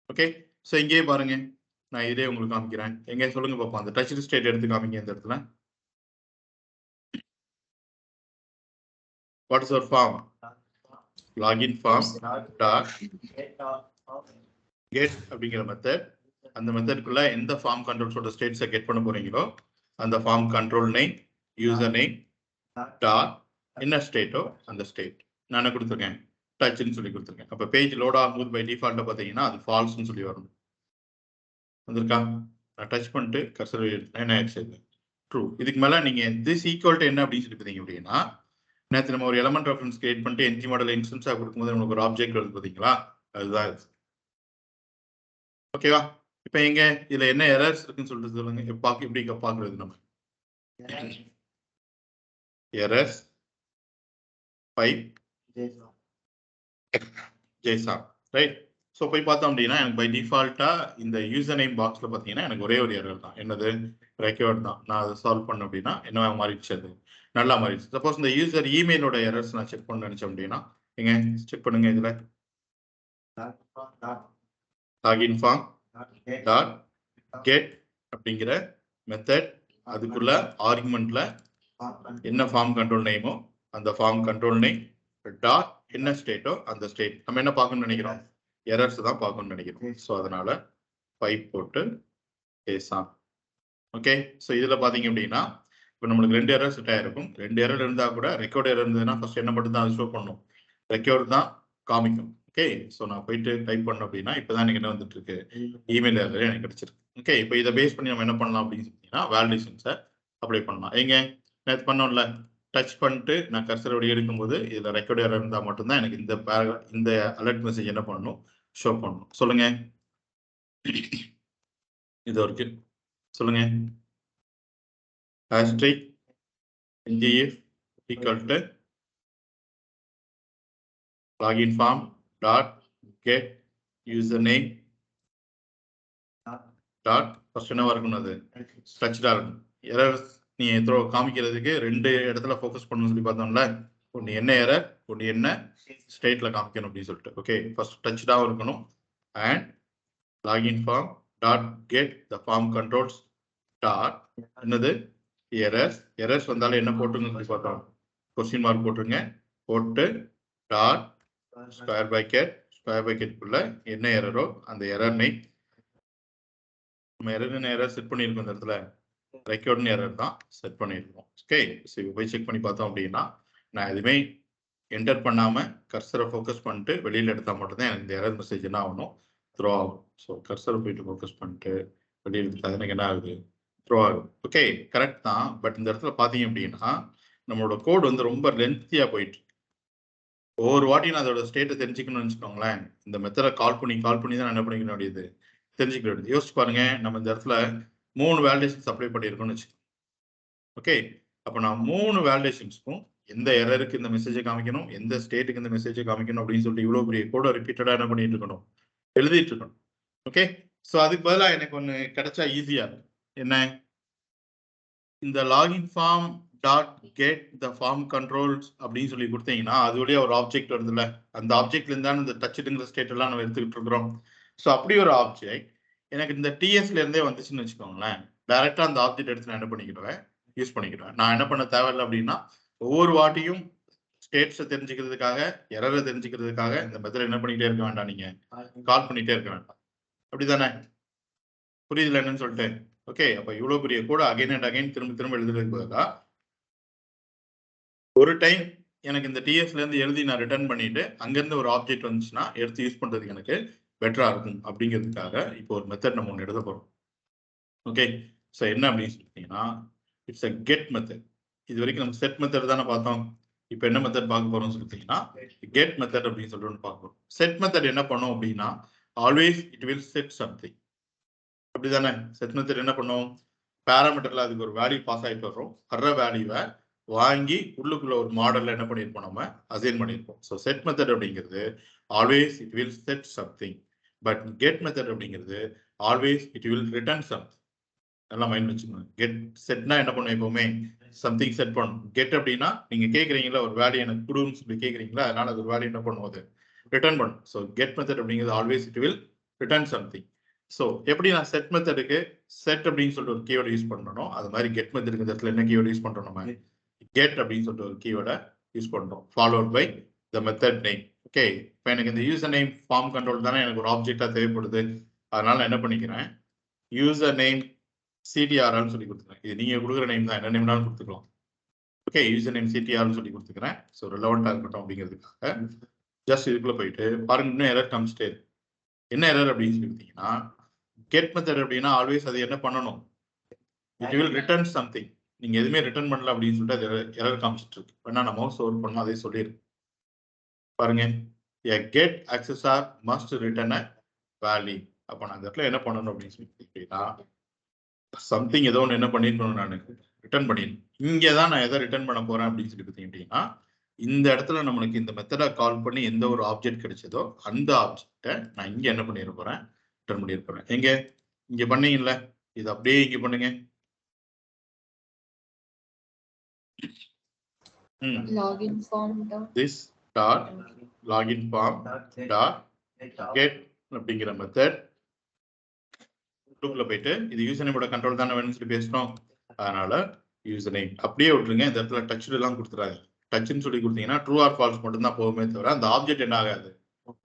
ஓகே, ஸோ இங்கேயே பாருங்க, நான் இதே உங்களுக்கு காமிக்கிறேன். எங்க சொல்லுங்க பார்ப்போம், அந்த டச் ஸ்டேட் எடுத்து காமிங்க இந்த இடத்துல. What is our form, login form dot get அப்படிங்கிற மெத்தட். அந்த மெத்தட்குள்ள எந்த ஃபார்ம் கண்ட்ரோல்ஸோட ஸ்டேட்ஸை கெட் பண்ண போறீங்களோ அந்த form control name, user name dot என்ன ஸ்டேட்டோ அந்த ஸ்டேட் நான் என்ன கொடுத்துருக்கேன், டச்னு சொல்லி கொடுத்துருக்கேன். அப்போ பேஜ் லோட் ஆகும்போது பை டிஃபால்ட்டா பார்த்தீங்கன்னா அது ஃபால்ஸ்னு சொல்லி வரணும். வந்திருக்கா? நான் டச் பண்ணிட்டு கர்சர் என்ன ஆயிடுச்சு, ட்ரூ. இதுக்கு மேல நீங்க திஸ் ஈக்குவல் டு என்ன அப்படின்னு சொல்லி பார்த்தீங்க அப்படின்னா, நேற்று நம்ம ஒரு எலமெண்ட் ரெஃபரன்ஸ் கிரியேட் பண்ணிட்டு என்ஜி மாடல் இன்ஸ்டன்ஸா கொடுக்கும்போது நமக்கு ஒரு ஆப்ஜெக்ட் வருது பார்த்தீங்களா, அதுதான் இது. ஓகேவா? இப்போ எங்க இதுல என்ன எரர்ஸ் இருக்குன்னு சொல்லிட்டு சொல்லுங்க. இப்படி பாக்குறது நம்ம errors pipe Jason, right? So போய் பார்த்தோம் அப்படின்னா எனக்கு பை டிஃபால்ட்டா இந்த யூசர் நேம் பாக்ஸ்ல பார்த்தீங்கன்னா எனக்கு ஒரே ஒரு எரர் தான், என்னது, ரெக்கார்ட் தான். நான் அதை சால்வ் பண்ண அப்படின்னா என்ன மாறிடுச்சு, அது நல்லா மாறிடுச்சு. சப்போஸ் இந்த யூசர் இமெயிலோட எரர்ஸ் நான் செக் பண்ண நினைச்சேன் அப்படின்னா எங்க செக் பண்ணுங்க, இதுல லாகின் ஃபார்ம் டாட் கெட் அப்படிங்கிற மெத்தட், அதுக்குள்ள ஆர்குமெண்ட்ல என்ன ஃபார்ம் கண்ட்ரோல் நேமோ அந்த ஃபார்ம் கண்ட்ரோல் நேம் டாட் என்ன ஸ்டேட்டோ அந்த ஸ்டேட் நம்ம என்ன பார்க்கணும்னு நினைக்கிறோம், எரர்ஸ் தான் பார்க்கணும்னு நினைக்கிறோம். ஸோ அதனால பைப் போட்டு பேசாம். ஓகே, ஸோ இதுல பாத்தீங்க அப்படின்னா இப்போ நம்மளுக்கு 2 எரர் செட் ஆயிருக்கும். 2 எரர் இருந்தா கூட ரெக்கார்ட் எரர் இருந்ததுன்னா ஃபர்ஸ்ட் என்ன மட்டும் தான் அது ஷோ பண்ணும், ரெக்கார்ட் தான் காமிக்கும். ஓகே, ஸோ நான் போயிட்டு டைப் பண்ணோம் அப்படின்னா இப்போதான் எனக்கு என்ன வந்துட்டு இருக்கு, இமெயில் எரர் எனக்கு கிடைச்சிருக்கு. ஓகே, இப்போ இதை பேஸ் பண்ணி நம்ம என்ன பண்ணலாம் அப்படின்னு சொன்னீங்கன்னா வேலிடேஷன்ஸை அப்ளை பண்ணலாம். எங்க நேற்று பண்ணோம்ல, டச் பண்ணிட்டு நான் கர்சர் வழி எடுக்கும்போது இதுல ரெக்கார்ட் எரர் இருந்தா மட்டும்தான் எனக்கு இந்த அலர்ட் மெசேஜ் என்ன பண்ணணும், ஷோ பண்ணணும். சொல்லுங்க, இது இருக்கு சொல்லுங்க. ஹேஷ்ட்ரிக் ngif equal to login form dot get username dot first என்ன இருக்கணும், அது ஸ்ட்ரக்சரா இருக்கணும். எரர்ஸ் நீ த்ரோ காமிக்கிறதுக்கு 2 இடத்துல ஃபோக்கஸ் பண்ணணும்னு சொல்லி பார்த்தோம்ல, ஒன்று என்ன எரர், ஒன்று என்ன ஸ்டேட்ல காமிக்கணும் அப்படின்னு சொல்லிட்டு. ஓகே, ஃபர்ஸ்ட் டச்டாவும் இருக்கணும் and login form dot get the form controls dot என்னது எரர்ஸ். எரர்ஸ் வந்தாலும் என்ன போட்டுன்னு சொல்லி பார்த்தோம், கொஸ்டின் மார்க் போட்டுருங்க, போட்டு டாட் ஸ்கொயர் பிராக்கெட்குள்ள என்ன எரரோ அந்த எரர் நேம், நம்ம எரர் செட் பண்ணியிருக்கோம் இந்த இடத்துல, ரெக்கார்ட்னு எரர் தான் செட் பண்ணியிருக்கோம். ஓகே, ஸோ இப்போ போய் செக் பண்ணி பார்த்தோம் அப்படின்னா நான் எதுவுமே என்டர் பண்ணாம கர்சரை ஃபோக்கஸ் பண்ணிட்டு வெளியில எடுத்தால் மட்டும்தான் எனக்கு இந்த எரர் மெசேஜ் என்ன ஆகணும், த்ரோ ஆகும். ஸோ கர்சரை போயிட்டு ஃபோக்கஸ் பண்ணிட்டு வெளியில் எடுத்தால் எனக்கு என்ன ஆகுது, த்ரோ ஆகும். ஓகே, கரெக்ட் தான். பட் இந்த இடத்துல பார்த்தீங்க அப்படின்னா நம்மளோட கோட் வந்து ரொம்ப லென்த்தியாக போயிட்டு ஒவ்வொரு வாட்டியும் நான் அதோட ஸ்டேட்டை தெரிஞ்சுக்கணும்னு வச்சுக்கோங்களேன். இந்த மெத்தடை கால் பண்ணி தான் என்ன பண்ணிக்க வேண்டியது, தெரிஞ்சுக்க வேண்டியது. யோசிச்சு பாருங்க, நம்ம இந்த இடத்துல 3 வேலிடேஷன்ஸ் அப்ளை பண்ணியிருக்கோம்னு வச்சுக்கோங்க. ஓகே, அப்போ நான் 3 வேலிடேஷன்ஸ்க்கும் எந்த எரருக்கு இந்த மெசேஜை காமிக்கணும், எந்த ஸ்டேட்டுக்கு இந்த மெசேஜை காமிக்கணும் அப்படின்னு சொல்லிட்டு இவ்வளோ பெரிய கோட ரிப்பீட்டடாக என்ன பண்ணிட்டு இருக்கணும், எழுதிட்டு இருக்கணும். ஓகே, ஸோ அதுக்கு பதிலாக எனக்கு ஒன்று கிடைச்சா ஈஸியா இருக்கும். என்ன, இந்த login form dot get the form controls அப்படின்னு சொல்லி கொடுத்தீங்கன்னா அது வழியா ஒரு ஆப்ஜெக்ட் வருதுல்ல, அந்த ஆப்ஜெக்ட்ல இருந்தாலும் இந்த டச்சுங்கிற ஸ்டேட் எல்லாம் நம்ம எடுத்துக்கிட்டு இருக்கிறோம். ஸோ அப்படி ஒரு ஆப்ஜெக்ட் எனக்கு இந்த டிஎஸ்ல இருந்தே வந்துச்சுன்னு வச்சுக்கோங்களேன், டைரக்டா அந்த ஆப்ஜெக்ட் எடுத்து நான் என்ன பண்ணிக்கிடுவேன், யூஸ் பண்ணிக்கிடுவேன். நான் என்ன பண்ண தேவையில்லை அப்படின்னா ஒவ்வொரு வாட்டியும் ஸ்டேட்ஸை தெரிஞ்சுக்கிறதுக்காக, எரரை தெரிஞ்சுக்கிறதுக்காக இந்த மெத்தட் என்ன பண்ணிட்டே இருக்க வேண்டாம், நீங்க கால் பண்ணிட்டே இருக்க வேண்டாம். அப்படிதானே, புரியுதுல என்னன்னு சொல்லிட்டு. ஓகே, அப்ப இவ்வளவு பெரிய கூட அகைன் அண்ட் அகைன் திரும்ப எழுதுறதுக்கு பதிலாக ஒரு டைம் எனக்கு இந்த டிஎஸ்ல இருந்து எழுதி நான் ரிட்டர்ன் பண்ணிட்டு அங்கிருந்து ஒரு ஆப்ஜெக்ட் வந்துச்சுன்னா எடுத்து யூஸ் பண்றதுக்கு எனக்கு பெட்டரா இருக்கும் அப்படிங்கிறதுக்காக இப்போ ஒரு மெத்தட் நம்ம ஒன்று எழுத போறோம். ஓகே, ஸோ என்ன அப்படின்னு சொல்லிட்டீங்கன்னா இட்ஸ் அ கெட் மெத்தட். இது வரைக்கும் நம்ம செட் மெத்தட் தானே பார்த்தோம். இப்போ என்ன மெத்தட் பார்க்க போறோம்னு சொல்லிட்டீங்கன்னா கெட் மெத்தட் அப்படின்னு சொல்லிட்டு பார்க்க போறோம். செட் மெத்தட் என்ன பண்ணும் அப்படின்னா always it will set something. அப்படிதானே, செட் மெத்தட் என்ன பண்ணும், பேராமீட்டர்ல அதுக்கு ஒரு வேல்யூ பாஸ் ஆகிட்டு வரும், வர்ற வேல்யூவை வாங்கி உள்ளுக்குள்ள ஒரு மாடல்ல என்ன பண்ணியிருப்போம், நம்ம அசைன் பண்ணியிருப்போம். ஸோ செட் மெத்தட் அப்படிங்கிறது always it will set something. But get method அப்படிங்கிறது always it will return something. நல்லா மைண்ட் வச்சுக்கோங்க. கெட் செட்னா என்ன பண்ணும், எப்பவுமே சம்திங் செட் பண்ணும். கெட் அப்படின்னா நீங்க கேட்குறீங்களா ஒரு வேல்யூ எனக்கு கொடுன்னு சொல்லி கேட்குறீங்களா, அதனால அது ஒரு வேல்யூ என்ன பண்ணும், அது ரிட்டர்ன் பண்ணும். ஸோ கெட் மெத்தட் அப்படிங்கிறது always it will return something. So எப்படி நான் செட் மெத்தடுக்கு செட் அப்படின்னு சொல்லிட்டு ஒரு கீவேர்டு யூஸ் பண்ணணும், அது மாதிரி கெட் மெத்தடுக்கு இந்த இடத்துல என்ன கீவேர்டு யூஸ் பண்றோம், நம்ம கெட் அப்படின்னு சொல்லிட்டு ஒரு கீவேர்டை யூஸ் பண்றோம், followed by the method name. Okay, இப்போ எனக்கு இந்த யூசர் நேம் ஃபார்ம் கண்ட்ரோல் தானே எனக்கு ஒரு ஆப்ஜெக்டா தேவைப்படுது, அதனால என்ன பண்ணிக்கிறேன், யூசர் நேம் சிடிஆர்னு சொல்லி கொடுத்துக்கிறேன். இது நீங்க கொடுக்குற நேம் தான், என்ன நேம்னாலும் கொடுத்துக்கலாம். ஓகே, யூசர் நேம் சிடிஆர்னு சொல்லி கொடுத்துக்கிறேன். ஸோ ரிலவெண்டா இருக்கட்டும் அப்படிங்கிறதுக்காக ஜஸ்ட் இதுக்குள்ள போயிட்டு பாருங்க, இன்னும் எரர் காமிச்சிட்டே இருக்கு. என்ன எரர் அப்படின்னு சொல்லி கொடுத்தீங்கன்னா கெட் மெத்தட் அப்படின்னா ஆல்வேஸ் அது என்ன பண்ணணும், இட் வில் ரிட்டர்ன் சம்திங். நீங்க எதுவுமே ரிட்டர்ன் பண்ணல அப்படின்னு சொல்லிட்டு அது எரர் காமிச்சிட்டு இருக்கு. வேணா நம்ம மவுஸ் ஓவர் பண்ணோம், அதே சொல்லியிருக்கு பாருங்க, a get accessor must return a value. அப்ப நான் இந்த இடத்துல என்ன பண்ணணும் அப்படின்னு சொல்லிட்டீங்கன்னா சம்திங் ஏதோ ஒன்று என்ன பண்ணிருக்கணும், நான் ரிட்டர்ன் பண்ணிடணும். இங்கே தான் நான் எதை ரிட்டர்ன் பண்ண போறேன் அப்படின்னு சொல்லி பார்த்தீங்கன்னா இந்த இடத்துல நம்மளுக்கு இந்த மெத்தடை கால் பண்ணி எந்த ஒரு ஆப்ஜெக்ட் கிடைச்சதோ அந்த ஆப்ஜெக்டை நான் இங்க என்ன பண்ணிட போறேன், ரிட்டர்ன் பண்ணிட போறேன். எங்க இங்க பண்ணீங்கல்ல, இது அப்படியே இங்க பண்ணுங்க. login form this dot login form dot get அப்படிங்கிற மெத்தட் குரூப்ல போயிட்டு இது யூசர் நேமோட கண்ட்ரோல் தானே வேணும்னு சொல்லி பேசணும், அதனால யூசர் நேம் அப்படியே விட்டுருங்க. இந்த இடத்துல டச் எல்லாம் கொடுத்துறாங்க. டச்னு சொல்லி கொடுத்தீங்கன்னா ட்ரூ ஆர் ஃபால்ஸ் மட்டும் தான் போகுமே தவிர அந்த ஆப்ஜெக்ட் என்ன ஆகாது,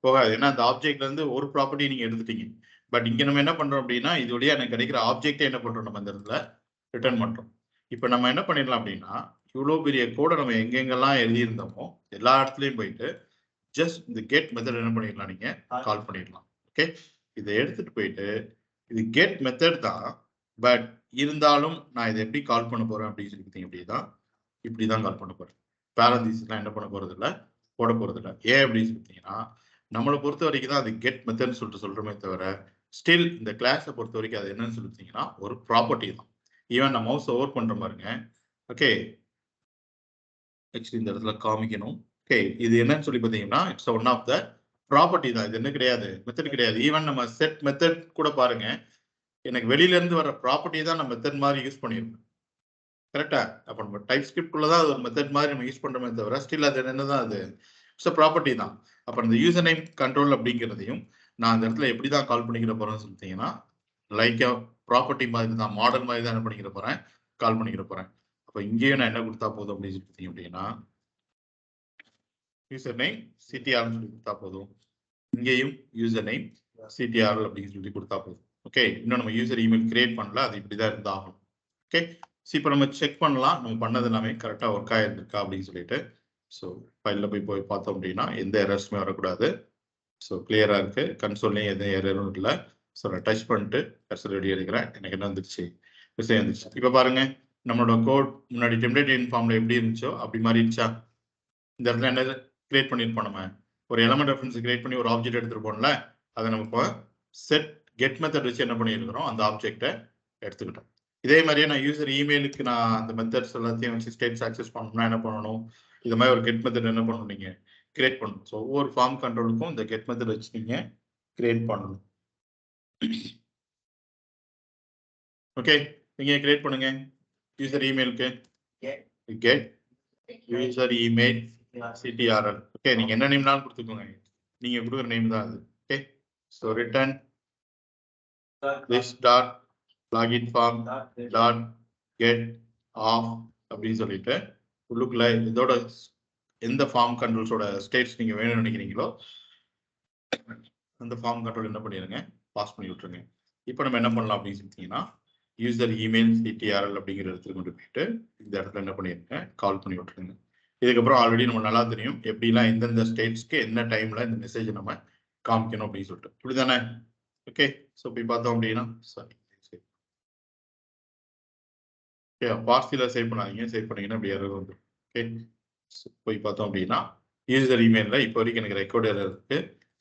போகாது. ஏன்னா அந்த ஆப்ஜெக்ட்ல இருந்து ஒரு ப்ராப்பர்ட்டி நீங்க எடுத்துட்டீங்க. பட் இங்க நம்ம என்ன பண்றோம் அப்படின்னா இது வழியா எனக்கு கிடைக்கிற ஆப்ஜெக்டே என்ன பண்றோம், நம்ம இந்த இடத்துல ரிட்டர்ன் பண்றோம். இப்போ நம்ம என்ன பண்ணிடலாம் அப்படின்னா இவ்வளவு பெரிய கோடை நம்ம எங்கெங்கெல்லாம் எழுதியிருந்தோமோ எல்லா இடத்துலயும் போயிட்டு ஜஸ்ட் இந்த கெட் மெத்தட் என்ன பண்ணிடலாம், நீங்க கால் பண்ணிடலாம். ஓகே, இதை எடுத்துட்டு போயிட்டு இது கெட் மெத்தட் தான், பட் இருந்தாலும் நான் இதை எப்படி கால் பண்ண போறேன் அப்படின்னு சொல்லி பார்த்தீங்க அப்படின்னா இப்படிதான் கால் பண்ண போறேன். பேரந்தீஸ்லாம் என்ன பண்ண போறது இல்லை, போட போறது இல்லை. ஏன் அப்படின்னு சொல்லிட்டீங்கன்னா நம்மளை பொறுத்த வரைக்கும் தான் அது கெட் மெத்தட்னு சொல்லிட்டு சொல்றோமே தவிர ஸ்டில் இந்த கிளாஸை பொறுத்த வரைக்கும் அது என்னன்னு சொல்லிட்டீங்கன்னா ஒரு ப்ராப்பர்ட்டி தான். ஈவன் நான் மவுஸ் ஓவர் பண்ற பாருங்க. ஓகே, ஆக்சுவலி இந்த இடத்துல காமிக்கணும். ஓகே, இது என்னன்னு சொல்லி பார்த்தீங்கன்னா it's one of the property தான். இது என்ன கிடையாது, மெத்தட் கிடையாது. ஈவன் நம்ம செட் மெத்தட் கூட பாருங்க, எனக்கு வெளியில இருந்து வர ப்ராப்பர்ட்டி தான் நம்ம மெத்தட் மாதிரி யூஸ் பண்ணிருக்கோம். கரெக்டா, அப்ப நம்ம டைப் ஸ்கிரிப்ட்குள்ள தான் அது ஒரு மெத்தட் மாதிரி நம்ம யூஸ் பண்றோமே தவிர ஸ்டில் அது என்னதான், அது இட்ஸ் ப்ராப்பர்ட்டி தான். அப்ப இந்த யூசர் நேம் கண்ட்ரோல் அப்படிங்கிறதையும் நான் அந்த இடத்துல எப்படி தான் கால் பண்ணிக்கிற போறேன்னு சொல்லிட்டீங்கன்னா லைக் ப்ராப்பர்ட்டி மாதிரி தான், மாடல் மாதிரி தான் என்ன பண்ணிக்கிற போறேன், கால் பண்ணிக்கிற போறேன். அப்ப இங்கேயும் நான் என்ன கொடுத்தா போதும் அப்படின்னு சொல்லி அப்படின்னா யூசர் நேம் சிடிஆர்னு சொல்லி கொடுத்தா போதும், இங்கேயும் யூசர் நேம் சிடிஆர் அப்படின்னு சொல்லி கொடுத்தா போதும். ஓகே, இன்னும் நம்ம யூசர் இமெயில் கிரியேட் பண்ணல, அது இப்படிதான் இருந்தாகணும். ஓகே, இப்போ நம்ம செக் பண்ணலாம் நம்ம பண்ணது எல்லாமே கரெக்டாக ஒர்க் ஆகிருக்கா அப்படின்னு சொல்லிட்டு. ஸோ ஃபைலில் போய் பார்த்தோம் அப்படின்னா எந்த எரர்ஸுமே வரக்கூடாது. ஸோ கிளியராக இருக்கு, கன்சோல்லையும் எந்த எரரும் இல்லை. ஸோ நான் டச் பண்ணிட்டு கர்சர் ரெடி எடுக்கிறேன், எனக்கு என்ன வந்துருச்சு, விஷயம் இருந்துச்சு. இப்போ பாருங்க நம்மளோட கோட் முன்னாடி டெம்ப்ளேட் ஃபார்ம்ல எப்படி இருந்துச்சோ அப்படி மாறிடுச்சா? இந்த இடத்துல என்ன கிரியேட் பண்ணியிருப்போம், நம்ம ஒரு எலமெண்ட் ரெஃபரன்ஸ் கிரியேட் பண்ணி ஒரு ஆப்ஜெக்ட் எடுத்துருப்போம்ல, அதை நம்ம இப்போ செட் கெட் மெத்தட் வச்சு என்ன பண்ணியிருக்கிறோம், அந்த ஆப்ஜெக்டை எடுத்துக்கிட்டோம். இதே மாதிரியே நான் யூசர் இமெயிலுக்கு நான் அந்த மெத்தட்ஸ் எல்லாத்தையும் வச்சு ஸ்டேட்ஸ் ஆக்சஸ் பண்ணணும்னா என்ன பண்ணணும், இது மாதிரி ஒரு கெட் மெத்தட் என்ன பண்ணணும், நீங்க கிரியேட் பண்ணணும். ஸோ ஒவ்வொரு ஃபார்ம் கண்ட்ரோலுக்கும் இந்த கெட் மெத்தட் வச்சு நீங்க கிரியேட் பண்ணணும். ஓகே, நீங்க கிரியேட் பண்ணுங்க யூசர் இமெயிலுக்கு get user email CTRL. Okay, நீங்க என்ன நேம்னாலும் கொடுத்துக்கோங்க, நீங்க கொடுக்குற நேம் தான் அது. Okay, so return this dot login form dot get off அப்படின்னு சொல்லிட்டு உள்ளுக்குள்ள இதோட எந்த ஃபார்ம் கண்ட்ரோல்ஸோட ஸ்டேட்ஸ் நீங்க வேணும்னு நினைக்கிறீங்களோ அந்த ஃபார்ம் கண்ட்ரோல் என்ன பண்ணிடுங்க, பாஸ் பண்ணி விட்டுருங்க. இப்போ நம்ம என்ன பண்ணலாம் அப்படின்னு சொல்லிட்டீங்கன்னா யூசர் இமெயில் CTRL அப்படிங்கிற இடத்துல கொண்டு போயிட்டு இந்த இடத்துல என்ன பண்ணிருங்க, கால் பண்ணி விட்டுருங்க. இதுக்கப்புறம் ஆல்ரெடி நம்ம நல்லா தெரியும் எப்படிலாம் எந்தெந்த ஸ்டேட்ஸ்க்கு என்ன டைம்ல இந்த மெசேஜ் நம்ம காமிக்கணும் அப்படின்னு சொல்லிட்டு, இப்படிதானே? ஓகே, ஸோ போய் பார்த்தோம் அப்படின்னா சாரி பார்சில சேவ் பண்ணாதீங்க, சேவ் பண்ணீங்கன்னா அப்படி எரர் வந்துடும். ஓகே, போய் பார்த்தோம் அப்படின்னா யூசர் இமெயிலில் இப்போ வரைக்கும் எனக்கு ரெக்கார்ட் எரர் இருக்கு.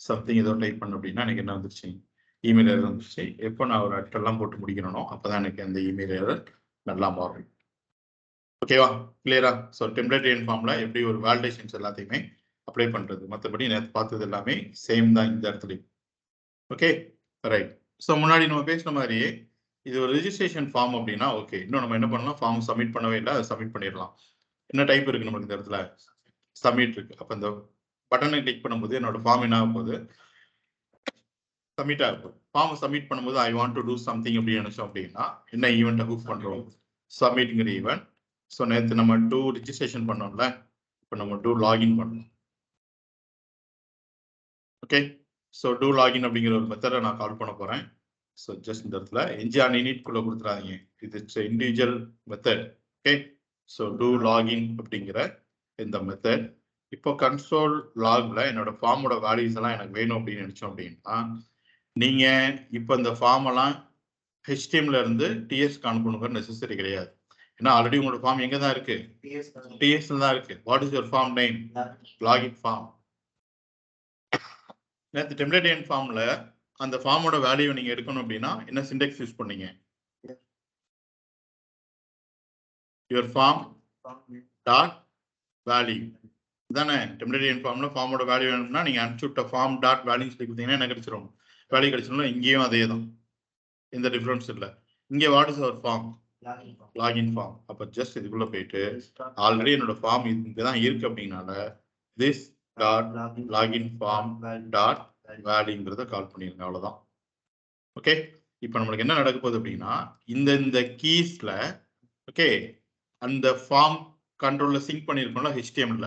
சம்திங் ஏதோ டைப் பண்ண அப்படின்னா எனக்கு என்ன வந்துருச்சு, இமெயில் எரர் வந்துருச்சு. எப்போ நான் ஒரு அட்டெல்லாம் போட்டு முடிக்கணும் அப்போதான் எனக்கு அந்த இமெயில் எரர் நல்லா மாறும். ஓகேவா, கிளியரா? ஸோ டெம்ப்ளேட் ஃபார்ம்ல எப்படி ஒரு வேலிடேஷன்ஸ் எல்லாத்தையுமே அப்ளை பண்றது, மற்றபடி நேற்று பார்த்தது எல்லாமே சேம் தான் இந்த இடத்துலையும். Okay, right. ஸோ முன்னாடி நம்ம பேசின மாதிரியே இது ஒரு ரிஜிஸ்ட்ரேஷன் ஃபார்ம் அப்படின்னா ஓகே, இன்னும் நம்ம என்ன பண்ணலாம், ஃபார்ம் சப்மிட் பண்ணவே இல்லை, அதை சப்மிட் பண்ணிடலாம். என்ன டைப் இருக்கு நமக்கு இந்த இடத்துல, சப்மிட் இருக்கு. அப்போ இந்த பட்டனை கிளிக் பண்ணும்போது என்னோட ஃபார்ம் என்ன ஆக போகுது, சப்மிட் ஆக போகுது. ஃபார்ம் சப்மிட் பண்ணும்போது I want to do something அப்படின்னு நினைச்சோம் அப்படின்னா என்ன ஈவெண்ட்டை ஹூக் பண்றோம், சப்மிட்ங்கிற ஈவெண்ட். ஸோ நேற்று நம்ம டூ ரிஜிஸ்ட்ரேஷன் பண்ணோம்ல, இப்போ நம்ம டூ லாகின் பண்ணோம். ஓகே, ஸோ டூ லாகின் அப்படிங்கிற ஒரு மெத்தடை நான் கால் பண்ண போறேன். ஸோ ஜஸ்ட் இந்த இடத்துல என்ஜிஆர் இனிட்குள்ள கொடுத்துறாதீங்க, இது individual method. Okay, so do login அப்படிங்கிற இந்த மெத்தட். இப்போ கன்சோல் லாக்ல என்னோட ஃபார்மோட வேல்யூஸ் எல்லாம் எனக்கு வேணும் அப்படின்னு நினைச்சோம் அப்படின்னா நீங்க இப்போ இந்த ஃபார்ம் எல்லாம் HTML இருந்து TS அனுப்பணுங்கிற நெசசரி கிடையாது. ஏன்னா ஆல்ரெடி உங்களோட ஃபார்ம் எங்க தான் இருக்கு, TS தான் இருக்கு. What is your form name, login form. நேற்று டெம்ப்ளேட் ஃபார்ம்ல அந்த ஃபார்மோட வேல்யூ நீங்க எடுக்கணும் அப்படின்னா என்ன சிண்டெக்ஸ் யூஸ் பண்ணீங்க, யுவர் ஃபார்ம் டாட் வேல்யூ தானே. டெம்ப்ளேட் ஃபார்ம்ல ஃபார்மோட வேல்யூ வேணும்னா நீங்க அனுப்பிச்சு விட்ட ஃபார்ம் டாட் வேல்யூ சொல்லி கொடுத்தீங்கன்னா என்ன கிடைச்சிரும், வேல்யூ கிடைச்சிரும். இங்கேயும் அதே தான், எந்த டிஃபரன்ஸ் இல்லை. இங்கே what is our form, login form. அப்போ ஜஸ்ட் இதுக்குள்ள போயிட்டு ஆல்ரெடி என்னோட ஃபார்ம் இங்கே தான் இருக்கு அப்படின்னால this dot login form dot வேல்யூங்கிறத கால் பண்ணிருங்க, அவ்வளவுதான். ஓகே, இப்போ நம்மளுக்கு என்ன நடக்க போகுது அப்படின்னா இந்த கீஸ்ல ஓகே அந்த ஃபார்ம் கண்ட்ரோல்ல சிங்க் பண்ணிருக்கோம்ல HTML,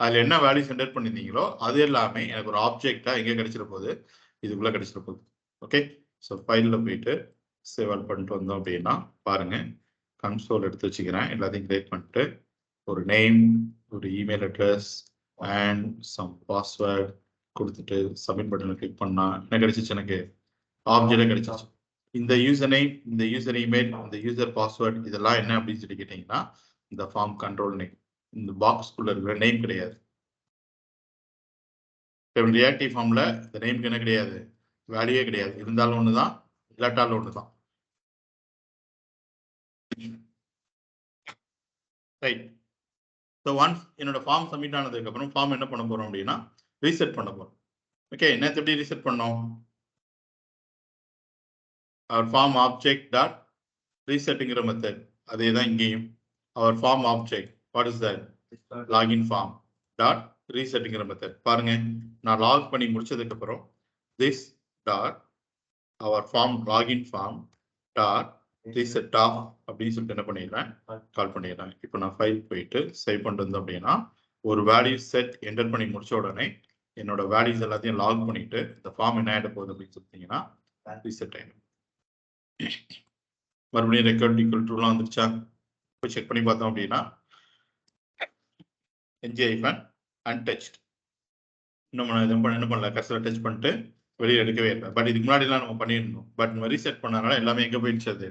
அதுல என்ன வேல்யூ சென்டர் பண்ணிருந்தீங்களோ அது எல்லாமே எனக்கு ஒரு ஆப்ஜெக்டா எங்க கிடைச்சிட போகுது, இதுக்குள்ள கிடைச்சிட போகுது. ஓகே, ஸோ ஃபைல்ல போயிட்டு சேவ் ஆல் பண்ணிட்டு வந்தோம் அப்படின்னா பாருங்க, கன்சோல் எடுத்து வச்சுக்கிறேன், எல்லாத்தையும் கிரியேட் பண்ணிட்டு ஒரு நேம், ஒரு email address and some password கொடுத்துட்டு சப்மிட் பட்டனை கிளிக் பண்ணா என்ன கிடைச்சிச்சு, எனக்கு ஆப்ஜெக்டே கிடைச்சிச்சு. இந்த யூசர் நேம், இந்த யூசர் இமெயில், இந்த யூசர் பாஸ்வேர்ட் இதெல்லாம் என்ன அப்படின்னு சொல்லி கேட்டீங்கன்னா இந்த ஃபார்ம் கண்ட்ரோல் நேம். இந்த பாக்ஸ்க்குள்ள இருக்கிற நேம் கிடையாது. ரியாக்டிவ் ஃபார்ம்ல இந்த நேம்க்கு என்ன கிடையாது, வேல்யூவே கிடையாது. இருந்தாலும் ஒண்ணுதான், இல்லாட்டாலும் ஒண்ணுதான். ரைட். ஸோ ஒன்ஸ் என்னோட ஃபார்ம் சப்மிட் ஆனதுக்கு அப்புறம் ஃபார்ம் என்ன பண்ண போறோம் அப்படின்னா ரீசெட் பண்ண போறோம். ஓகே, நேற்று எப்படி ரீசெட் பண்ணோம், அவர் ஃபார்ம் ஆப்ஜெக்ட் டாட் ரீசெட்டுங்கிற மெத்தட் அதே தான் இங்கேயும். Our form object what is that, login form dot ரீசெட்டுங்கிற மெத்தட். பாருங்க, நான் லாக் பண்ணி முடிச்சதுக்கு அப்புறம் this dot our form login form dot reset off அப்படின்னு சொல்லிட்டு என்ன பண்ணிடுறேன், கால் பண்ணிடுறேன். இப்போ நான் ஃபைல் போயிட்டு சேவ் பண்ணிட்டு இருந்தேன் அப்படின்னா ஒரு வேல்யூ செட் என்டர் பண்ணி முடிச்ச உடனே என்னோட வேல்யூஸ் எல்லாத்தையும் லாக் பண்ணிட்டு இந்த ஃபார்ம் என்ன ஆகிட போகுது அப்படின்னு சொல்லிட்டீங்கன்னா ரீசெட் ஆகிடும். மறுபடியும் ரெக்கார்ட் ஈக்குவல் ட்ரூலாம் வந்துருச்சா போய் செக் பண்ணி பார்த்தோம் அப்படின்னா NG- untouched. நம்ம என்ன பண்ணல, கர்சர் டச் பண்ணிட்டு வெளியே எடுக்கவே இல்லை. பட் இதுக்கு முன்னாடிலாம் நம்ம பண்ணிடணும். பட் நம்ம ரீசெட் பண்ணனால எல்லாமே எங்க போயிடுச்சு, அது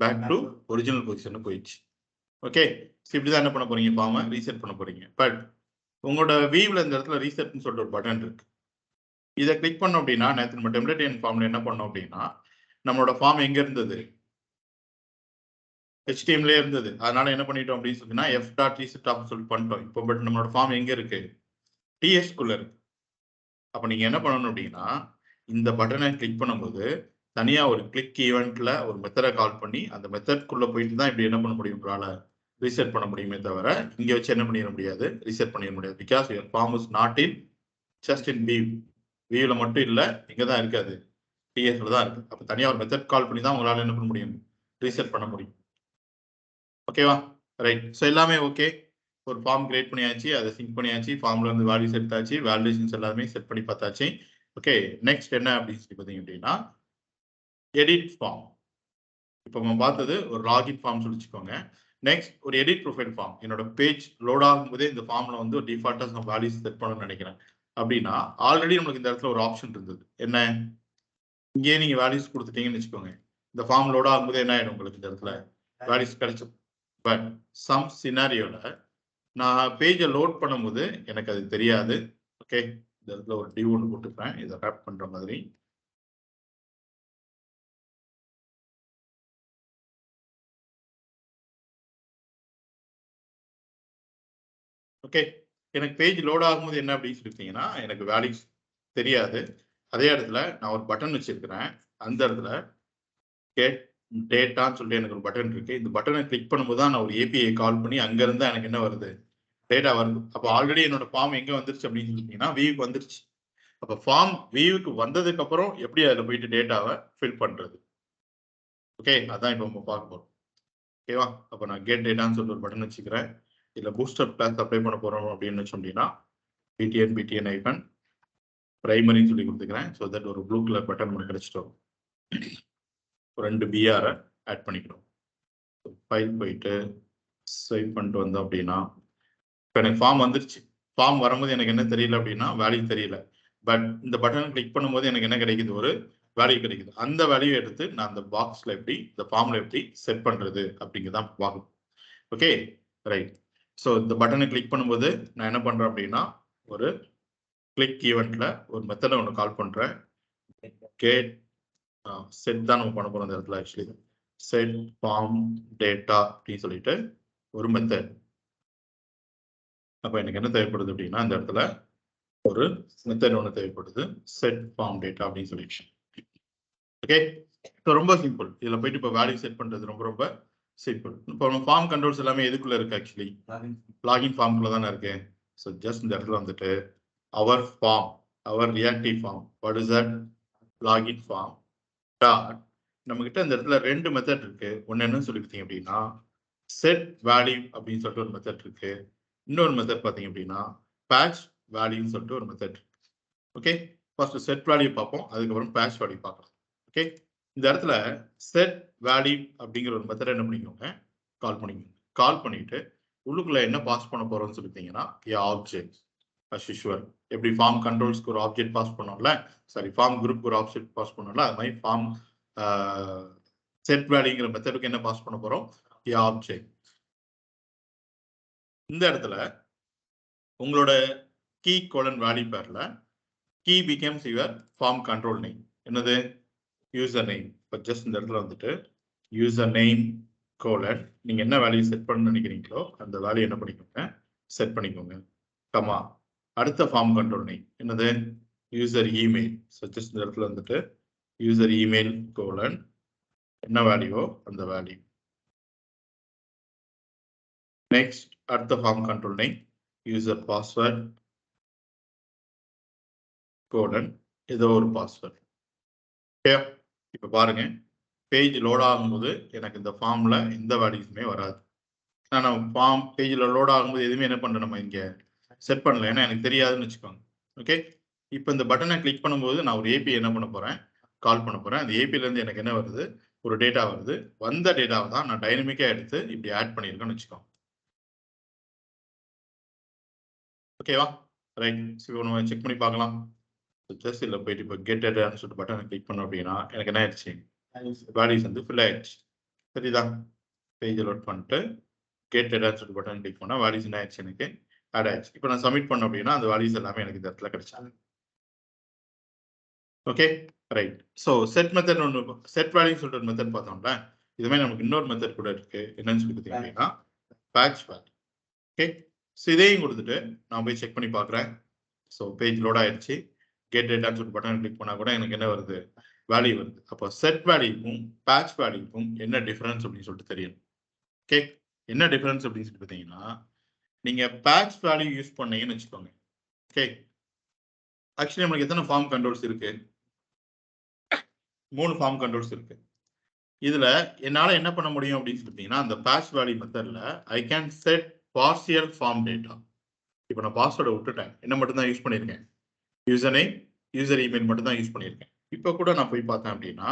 பேக் டு ஒரிஜினல் பொசிஷனுக்கு போயிடுச்சு. ஓகே, இப்படிதான் என்ன பண்ண போறீங்க, ஃபார்மை ரீசெட் பண்ண போறீங்க. பட் உங்களோட வியூவில் இந்த இடத்துல ரீசெட்னு சொல்லிட்டு ஒரு பட்டன் இருக்கு. இதை கிளிக் பண்ணோம் அப்படின்னா, நேற்று நம்ம டெம்ப்ளேட் அண்ட் ஃபார்ம்ல என்ன பண்ணோம் அப்படின்னா, நம்மளோட ஃபார்ம் எங்க இருந்தது, HTML இருந்தது. அதனால என்ன பண்ணிட்டோம் அப்படின்னு சொன்னா f.reset சொல்லிட்டு பண்ணிட்டோம். இப்போ பட் நம்மளோட ஃபார்ம் எங்க இருக்கு, TS குள்ள இருக்கு. அப்ப நீங்க என்ன பண்ணணும் அப்படின்னா, இந்த பட்டனை கிளிக் பண்ணும்போது தனியா ஒரு கிளிக் ஈவெண்ட்ல ஒரு மெத்தடை கால் பண்ணி அந்த மெத்தட்குள்ள போயிட்டு தான் இப்படி என்ன பண்ண முடியும், உங்களால ரீசெட் பண்ண முடியுமே தவிர இங்க வச்சு என்ன பண்ணிட முடியாது, ரீசெட் பண்ணிட முடியாது. Because your form is not in just in view. வியூல மட்டும் இல்ல, இங்க தான் இருக்காது, TSல தான் இருக்கு. அப்ப தனியா ஒரு மெத்தட் கால் பண்ணி தான் உங்களால என்ன பண்ண முடியும், ரீசெட் பண்ண முடியும். ஓகேவா, ரைட். ஸோ எல்லாமே ஓகே. ஒரு ஃபார்ம் கிரியேட் பண்ணியாச்சு, அதை சிங்க் பண்ணியாச்சு, ஃபார்ம்ல இருந்து வேல்யூஸ் எடுத்தாச்சு, வேலிடேஷன்ஸ் எல்லாமே செட் பண்ணி பார்த்தாச்சு. ஓகே, நெக்ஸ்ட் என்ன அப்படின்னு சொல்லி பார்த்தீங்க அப்படின்னா, எடிட் ஃபார்ம். இப்போ நம்ம பார்த்தது ஒரு லாகின் ஃபார்ம் சொல்லிச்சுக்கோங்க. நெக்ஸ்ட் ஒரு எடிட் ப்ரொஃபைல் ஃபார்ம். என்னோட பேஜ் லோட் ஆகும்போதே இந்த ஃபார்ம்ல வந்து ஒரு டிஃபால்ட்டாக நம்ம வேல்யூஸ் செட் பண்ணணும்னு நினைக்கிறேன் அப்படின்னா, ஆல்ரெடி நம்மளுக்கு இந்த இடத்துல ஒரு ஆப்ஷன் இருந்தது. என்ன, இங்கேயே நீங்க வேல்யூஸ் கொடுத்துட்டீங்கன்னு வச்சுக்கோங்க, இந்த ஃபார்ம் லோட் ஆகும்போது என்ன ஆயிடும், உங்களுக்கு இந்த இடத்துல வேல்யூஸ் கிடைச்சிடும். பட் சம் சினாரியோல நான் பேஜை லோட் பண்ணும்போது எனக்கு அது தெரியாது. ஓகே, இந்த இடத்துல ஒரு டிவ் ஒன்று போட்டுப்பேன், இதை ரேப் பண்ற மாதிரி. ஓகே, எனக்கு பேஜ் லோட் ஆகும்போது என்ன அப்படின்னு சொல்லிட்டீங்கன்னா, எனக்கு வேல்யூஸ் தெரியாது. அதே இடத்துல நான் ஒரு பட்டன் வச்சிருக்கிறேன். அந்த இடத்துல கெட் டேட்டான்னு சொல்லிட்டு எனக்கு ஒரு பட்டன் இருக்கு. இந்த பட்டனை கிளிக் பண்ணும்போது தான் நான் ஒரு ஏபிஐ கால் பண்ணி அங்க இருந்தா எனக்கு என்ன வருது, டேட்டா வருது. அப்போ ஆல்ரெடி என்னோட ஃபார்ம் எங்க வந்துருச்சு அப்படின்னு சொல்லிட்டீங்கன்னா, வியூக்கு வந்துருச்சு. அப்போ ஃபார்ம் வியூக்கு வந்ததுக்கு அப்புறம் எப்படி அதில் போயிட்டு டேட்டாவை ஃபில் பண்றது. ஓகே, அதான் இப்போ நம்ம பார்க்க போறோம். ஓகேவா, அப்போ நான் கெட் டேட்டான்னு சொல்லிட்டு ஒரு பட்டன் வச்சுக்கிறேன். இதில் பூஸ்டர் கிளாஸ் அப்ளை பண்ண போறோம் அப்படின்னு வச்சோம்னா BTN ஐபன் பிரைமரின்னு சொல்லி கொடுத்துக்கிறேன். ஸோ தட் ஒரு ப்ளூ கலர் பட்டன் ஒன்று கிடைச்சிட்டோம். 2 BR ஆட் பண்ணிக்கிறோம். ஃபைல் போயிட்டு ஸ்வைப் பண்ணிட்டு வந்தோம் அப்படின்னா, இப்போ எனக்கு ஃபார்ம் வந்துருச்சு. ஃபார்ம் வரும்போது எனக்கு என்ன தெரியல அப்படின்னா, வேல்யூ தெரியல. பட் இந்த பட்டனை கிளிக் பண்ணும்போது எனக்கு என்ன கிடைக்குது, ஒரு வேல்யூ கிடைக்குது. அந்த வேல்யூ எடுத்து நான் அந்த பாக்ஸ்ல எப்படி, இந்த ஃபார்ம்ல எப்படி செட் பண்றது அப்படிங்கிறதான் பார்க்கணும். Okay, right. ஸோ இந்த பட்டனை கிளிக் பண்ணும்போது நான் என்ன பண்றேன் அப்படின்னா, ஒரு கிளிக் ஈவெண்ட்ல ஒரு மெத்தடை ஒன்று கால் பண்றேன். கெட் செட் தான் நம்ம பண்ண போறோம் இந்த இடத்துல. ஆக்சுவலி செட் ஃபார்ம் டேட்டா அப்படின்னு சொல்லிட்டு ஒரு மெத்தட். அப்ப எனக்கு என்ன தேவைப்படுது அப்படின்னா, இந்த இடத்துல ஒரு மெத்தட் ஒன்று தேவைப்படுது, செட் ஃபார்ம் டேட்டா அப்படின்னு சொல்லிட்டு. ஓகே, ரொம்ப சிம்பிள். இதுல போயிட்டு இப்போ வேல்யூ செட் பண்றது ரொம்ப ரொம்ப சிம்பிள். இப்போ நம்ம ஃபார்ம் கண்ட்ரோல்ஸ் எல்லாமே எதுக்குள்ள இருக்கு, ஆக்சுவலி லாகின் ஃபார்ம்குள்ள தானே இருக்கு. ஸோ ஜஸ்ட் இந்த இடத்துல வந்துட்டு our form, our reactive form, what is that, login form dot. நம்ம கிட்ட இந்த இடத்துல 2 மெத்தட் இருக்கு. ஒன்னு என்ன சொல்லி பார்த்தீங்க அப்படின்னா, செட் வேல்யூ அப்படின்னு சொல்லிட்டு ஒரு மெத்தட் இருக்கு. இன்னொரு மெத்தட் பார்த்தீங்க அப்படின்னா, பேட்ச் வேல்யூன்னு சொல்லிட்டு ஒரு method. Okay, first set value பார்ப்போம், அதுக்கப்புறம் பேட்ச் வேல்யூ பார்க்கலாம். ஓகே, இந்த இடத்துல செட் வேல்யூ அப்படிங்கிற ஒரு மெத்தட் என்ன பண்ணிக்கோங்க, கால் பண்ணிக்கோங்க. கால் பண்ணிட்டு உள்ளுக்குள்ள என்ன பாஸ் பண்ண போறோம்னு சொல்லிட்டீங்கன்னா, ஆப்ஜெக்ட் as usual. எப்படி ஃபார்ம் கண்ட்ரோல்ஸ்க்கு ஒரு ஆப்ஜெக்ட் பாஸ் பண்ணோம்ல, சாரி ஃபார்ம் குரூப்க்கு ஒரு ஆப்ஜெக்ட் பாஸ் பண்ணோம்ல, அது மாதிரி ஃபார்ம் செட் வேல்யூங்கிற மெத்தடுக்கு என்ன பாஸ் பண்ண போறோம், ஆப்ஜெக்ட். இந்த இடத்துல உங்களோட கீ கோலன் வேல்யூ பேர்ல key becomes your form control name. என்னது, யூசர் நேம். இப்போ ஜஸ்ட் இந்த இடத்துல வந்துட்டு யூசர் நேம் கோலன், நீங்க என்ன வேல்யூ செட் பண்ண நினைக்கிறீங்களோ அந்த வேல்யூ என்ன பண்ணிக்கோங்க, செட் பண்ணிக்கோங்க. கமா அடுத்த ஃபார்ம் கண்ட்ரோல் நேம் என்னது, யூசர் இமெயில். ஸோ ஜஸ்ட் இந்த இடத்துல வந்துட்டு யூசர் இமெயில் கோலன் என்ன வேல்யூவோ அந்த வேல்யூ. நெக்ஸ்ட் அடுத்த form control name user password colon ஏதோ ஒரு பாஸ்வேர்ட். ஓகே, இப்போ பாருங்க பேஜ் லோட் ஆகும்போது எனக்கு இந்த ஃபார்ம்ல எந்த வேல்யூஸுமே வராது. நான் ஃபார்ம் பேஜில் லோட் ஆகும்போது எதுவுமே என்ன பண்ணுறேன், நம்ம இங்கே செட் பண்ணல, ஏன்னா எனக்கு தெரியாதுன்னு வச்சுக்கோங்க. ஓகே, இப்போ இந்த பட்டனை கிளிக் பண்ணும்போது நான் ஒரு ஏபி என்ன பண்ண போறேன், கால் பண்ண போறேன். அந்த ஏபில இருந்து எனக்கு என்ன வருது, ஒரு டேட்டா வருது. வந்த டேட்டாவை தான் நான் டைனமிக்கா எடுத்து இப்படி ஆட் பண்ணியிருக்கேன்னு வச்சுக்கோங்க. ஓகேவா, ரைட். இப்போ நம்ம செக் பண்ணி பார்க்கலாம். ஜஸ்ட் இல்லை போயிட்டு இப்போ கெட் டேட்டான்னு சொல்லிட்டு பட்டனை கிளிக் பண்ணோம் அப்படின்னா எனக்கு என்ன ஆயிடுச்சு, வேல்யூஸ் வந்து ஃபில் ஆயிடுச்சு. சரிதா? பேஜ் லோட் பண்ணிட்டு கெட் அட்டாச்ட் பட்டன் கிளிக் பண்ணா வேல்யூஸ் என்ன ஆயிடுச்சு, எனக்கு ஆட் ஆயிடுச்சு. இப்போ நான் சப்மிட் பண்ண அப்படின்னா அந்த வேல்யூஸ் எல்லாமே எனக்கு இந்த இடத்துல கிடைச்சாங்க. Okay, right. So set method ஒன்று, செட் வேல்யூ சொல்லிட்டு ஒரு மெத்தட் பார்த்தோம்ல, இதுவே நமக்கு இன்னொரு மெத்தட் கூட இருக்கு. என்னன்னு சொல்லி பார்த்தீங்க அப்படின்னா பேட்ச் வேல்யூ. ஓகே, ஸோ இதையும் கொடுத்துட்டு நான் போய் செக் பண்ணி பார்க்குறேன். ஸோ பேஜ் லோட் ஆயிடுச்சு. கெட் டேட்டான்னு சொல்லிட்டு பட்டன் கிளிக் பண்ணா கூட எனக்கு என்ன வருது, வேல்யூ வருது. அப்போ செட் வேல்யூக்கும் பேட்ச் வேல்யூக்கும் என்ன டிஃபரன்ஸ் அப்படின்னு சொல்லிட்டு தெரியும். ஓகே, என்ன டிஃபரன்ஸ் அப்படின்னு சொல்லி பார்த்தீங்கன்னா, நீங்க பேட்ச் வேல்யூ யூஸ் பண்ணீங்கன்னு வச்சுக்கோங்க. ஓகே, ஆக்சுவலி நமக்கு எத்தனை ஃபார்ம் கண்ட்ரோல்ஸ் இருக்கு? 3 ஃபார்ம் கண்ட்ரோல்ஸ் இருக்கு. இதுல என்னால என்ன பண்ண முடியும் அப்படின்னு சொல்லிட்டீங்கன்னா, அந்த பேட்ச் வேல்யூ மெத்தட்ல I can set partial form data. இப்போ நான் பாஸ்வேர்டை விட்டுட்டேன், என்ன மட்டும் தான் யூஸ் பண்ணியிருக்கேன், யூசர் நேம் யூசர் இமெயில் மட்டும் தான் யூஸ் பண்ணியிருக்கேன். இப்போ கூட நான் போய் பார்த்தேன் அப்படின்னா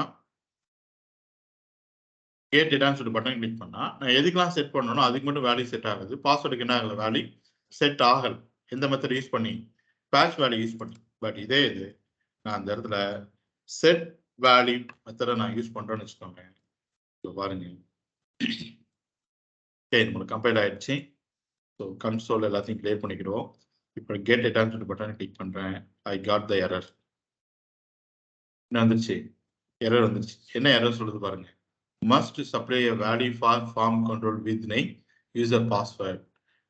கெட் டேட்டான்னு சொல்லிட்டு பட்டன் கிளிக் பண்ணா நான் எதுக்கெல்லாம் செட் பண்ணணும் அதுக்கு மட்டும் வேல்யூ செட் ஆகுது. பாஸ்வேர்டுக்கு என்ன ஆகல, வேல்யூ செட் ஆகல. எந்த மெத்தட் யூஸ் பண்ணி, பேட்ச் வேல்யூ யூஸ் பண்ணி. பட் இதே இது நான் அந்த இடத்துல செட் வேல்யூ மெத்தடை நான் யூஸ் பண்றேன்னு வச்சுக்கோங்க. இப்போ பாருங்க, நம்மளுக்கு கம்பைல் ஆயிடுச்சு. ஸோ கன்சோல் எல்லாத்தையும் கிளியர் பண்ணிக்கிடுவோம். இப்போ கெட் டேட்டான்னு சொல்லிட்டு பட்டன் கிளிக் பண்றேன். I got the error. என்ன வந்துருச்சு, எரர் வந்துருச்சு. என்ன எரர் சொல்லுது பாருங்க, must supply a value for form control with name user password.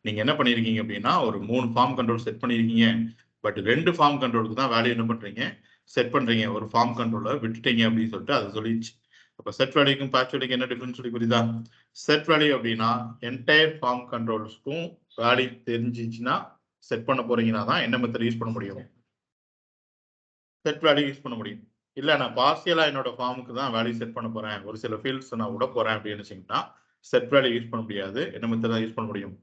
நீங்க என்ன பண்ணிருக்கீங்க அப்படின்னா ஒரு 3 ஃபார்ம் கண்ட்ரோல் செட் பண்ணிருக்கீங்க. பட் 2 ஃபார்ம் கண்ட்ரோலுக்கு தான் வேல்யூ என்ன பண்றீங்க, செட் பண்றீங்க. ஒரு ஃபார்ம் கண்ட்ரோலை விட்டுட்டீங்க அப்படின்னு சொல்லிட்டு அது சொல்லிடுச்சு. அப்போ செட் வேல்யூக்கும் பேட்ச் வேல்யூக்கும் என்ன டிஃபரன்ஸ் சொல்லி புரியுதா? செட் வேல்யூ அப்படின்னா என்டையர் ஃபார்ம் கண்ட்ரோல்ஸ்க்கும் வேல்யூ தெரிஞ்சிச்சுன்னா செட் பண்ண போறீங்கன்னா தான் என்ன மெத்தட் யூஸ் பண்ண முடியும், செட் வேல்யூ யூஸ் பண்ண முடியும். இல்ல நான் பார்சியலா என்னோட ஃபார்முக்கு தான் வேல்யூ செட் பண்ண போறேன், ஒரு சில ஃபீல்ட்ஸ் நான் விட போறேன் அப்படின்னு வச்சுக்கிட்டா செட் வேல்யூ யூஸ் பண்ண முடியாது. என்ன மெத்தட் தான் யூஸ் பண்ண முடியும்,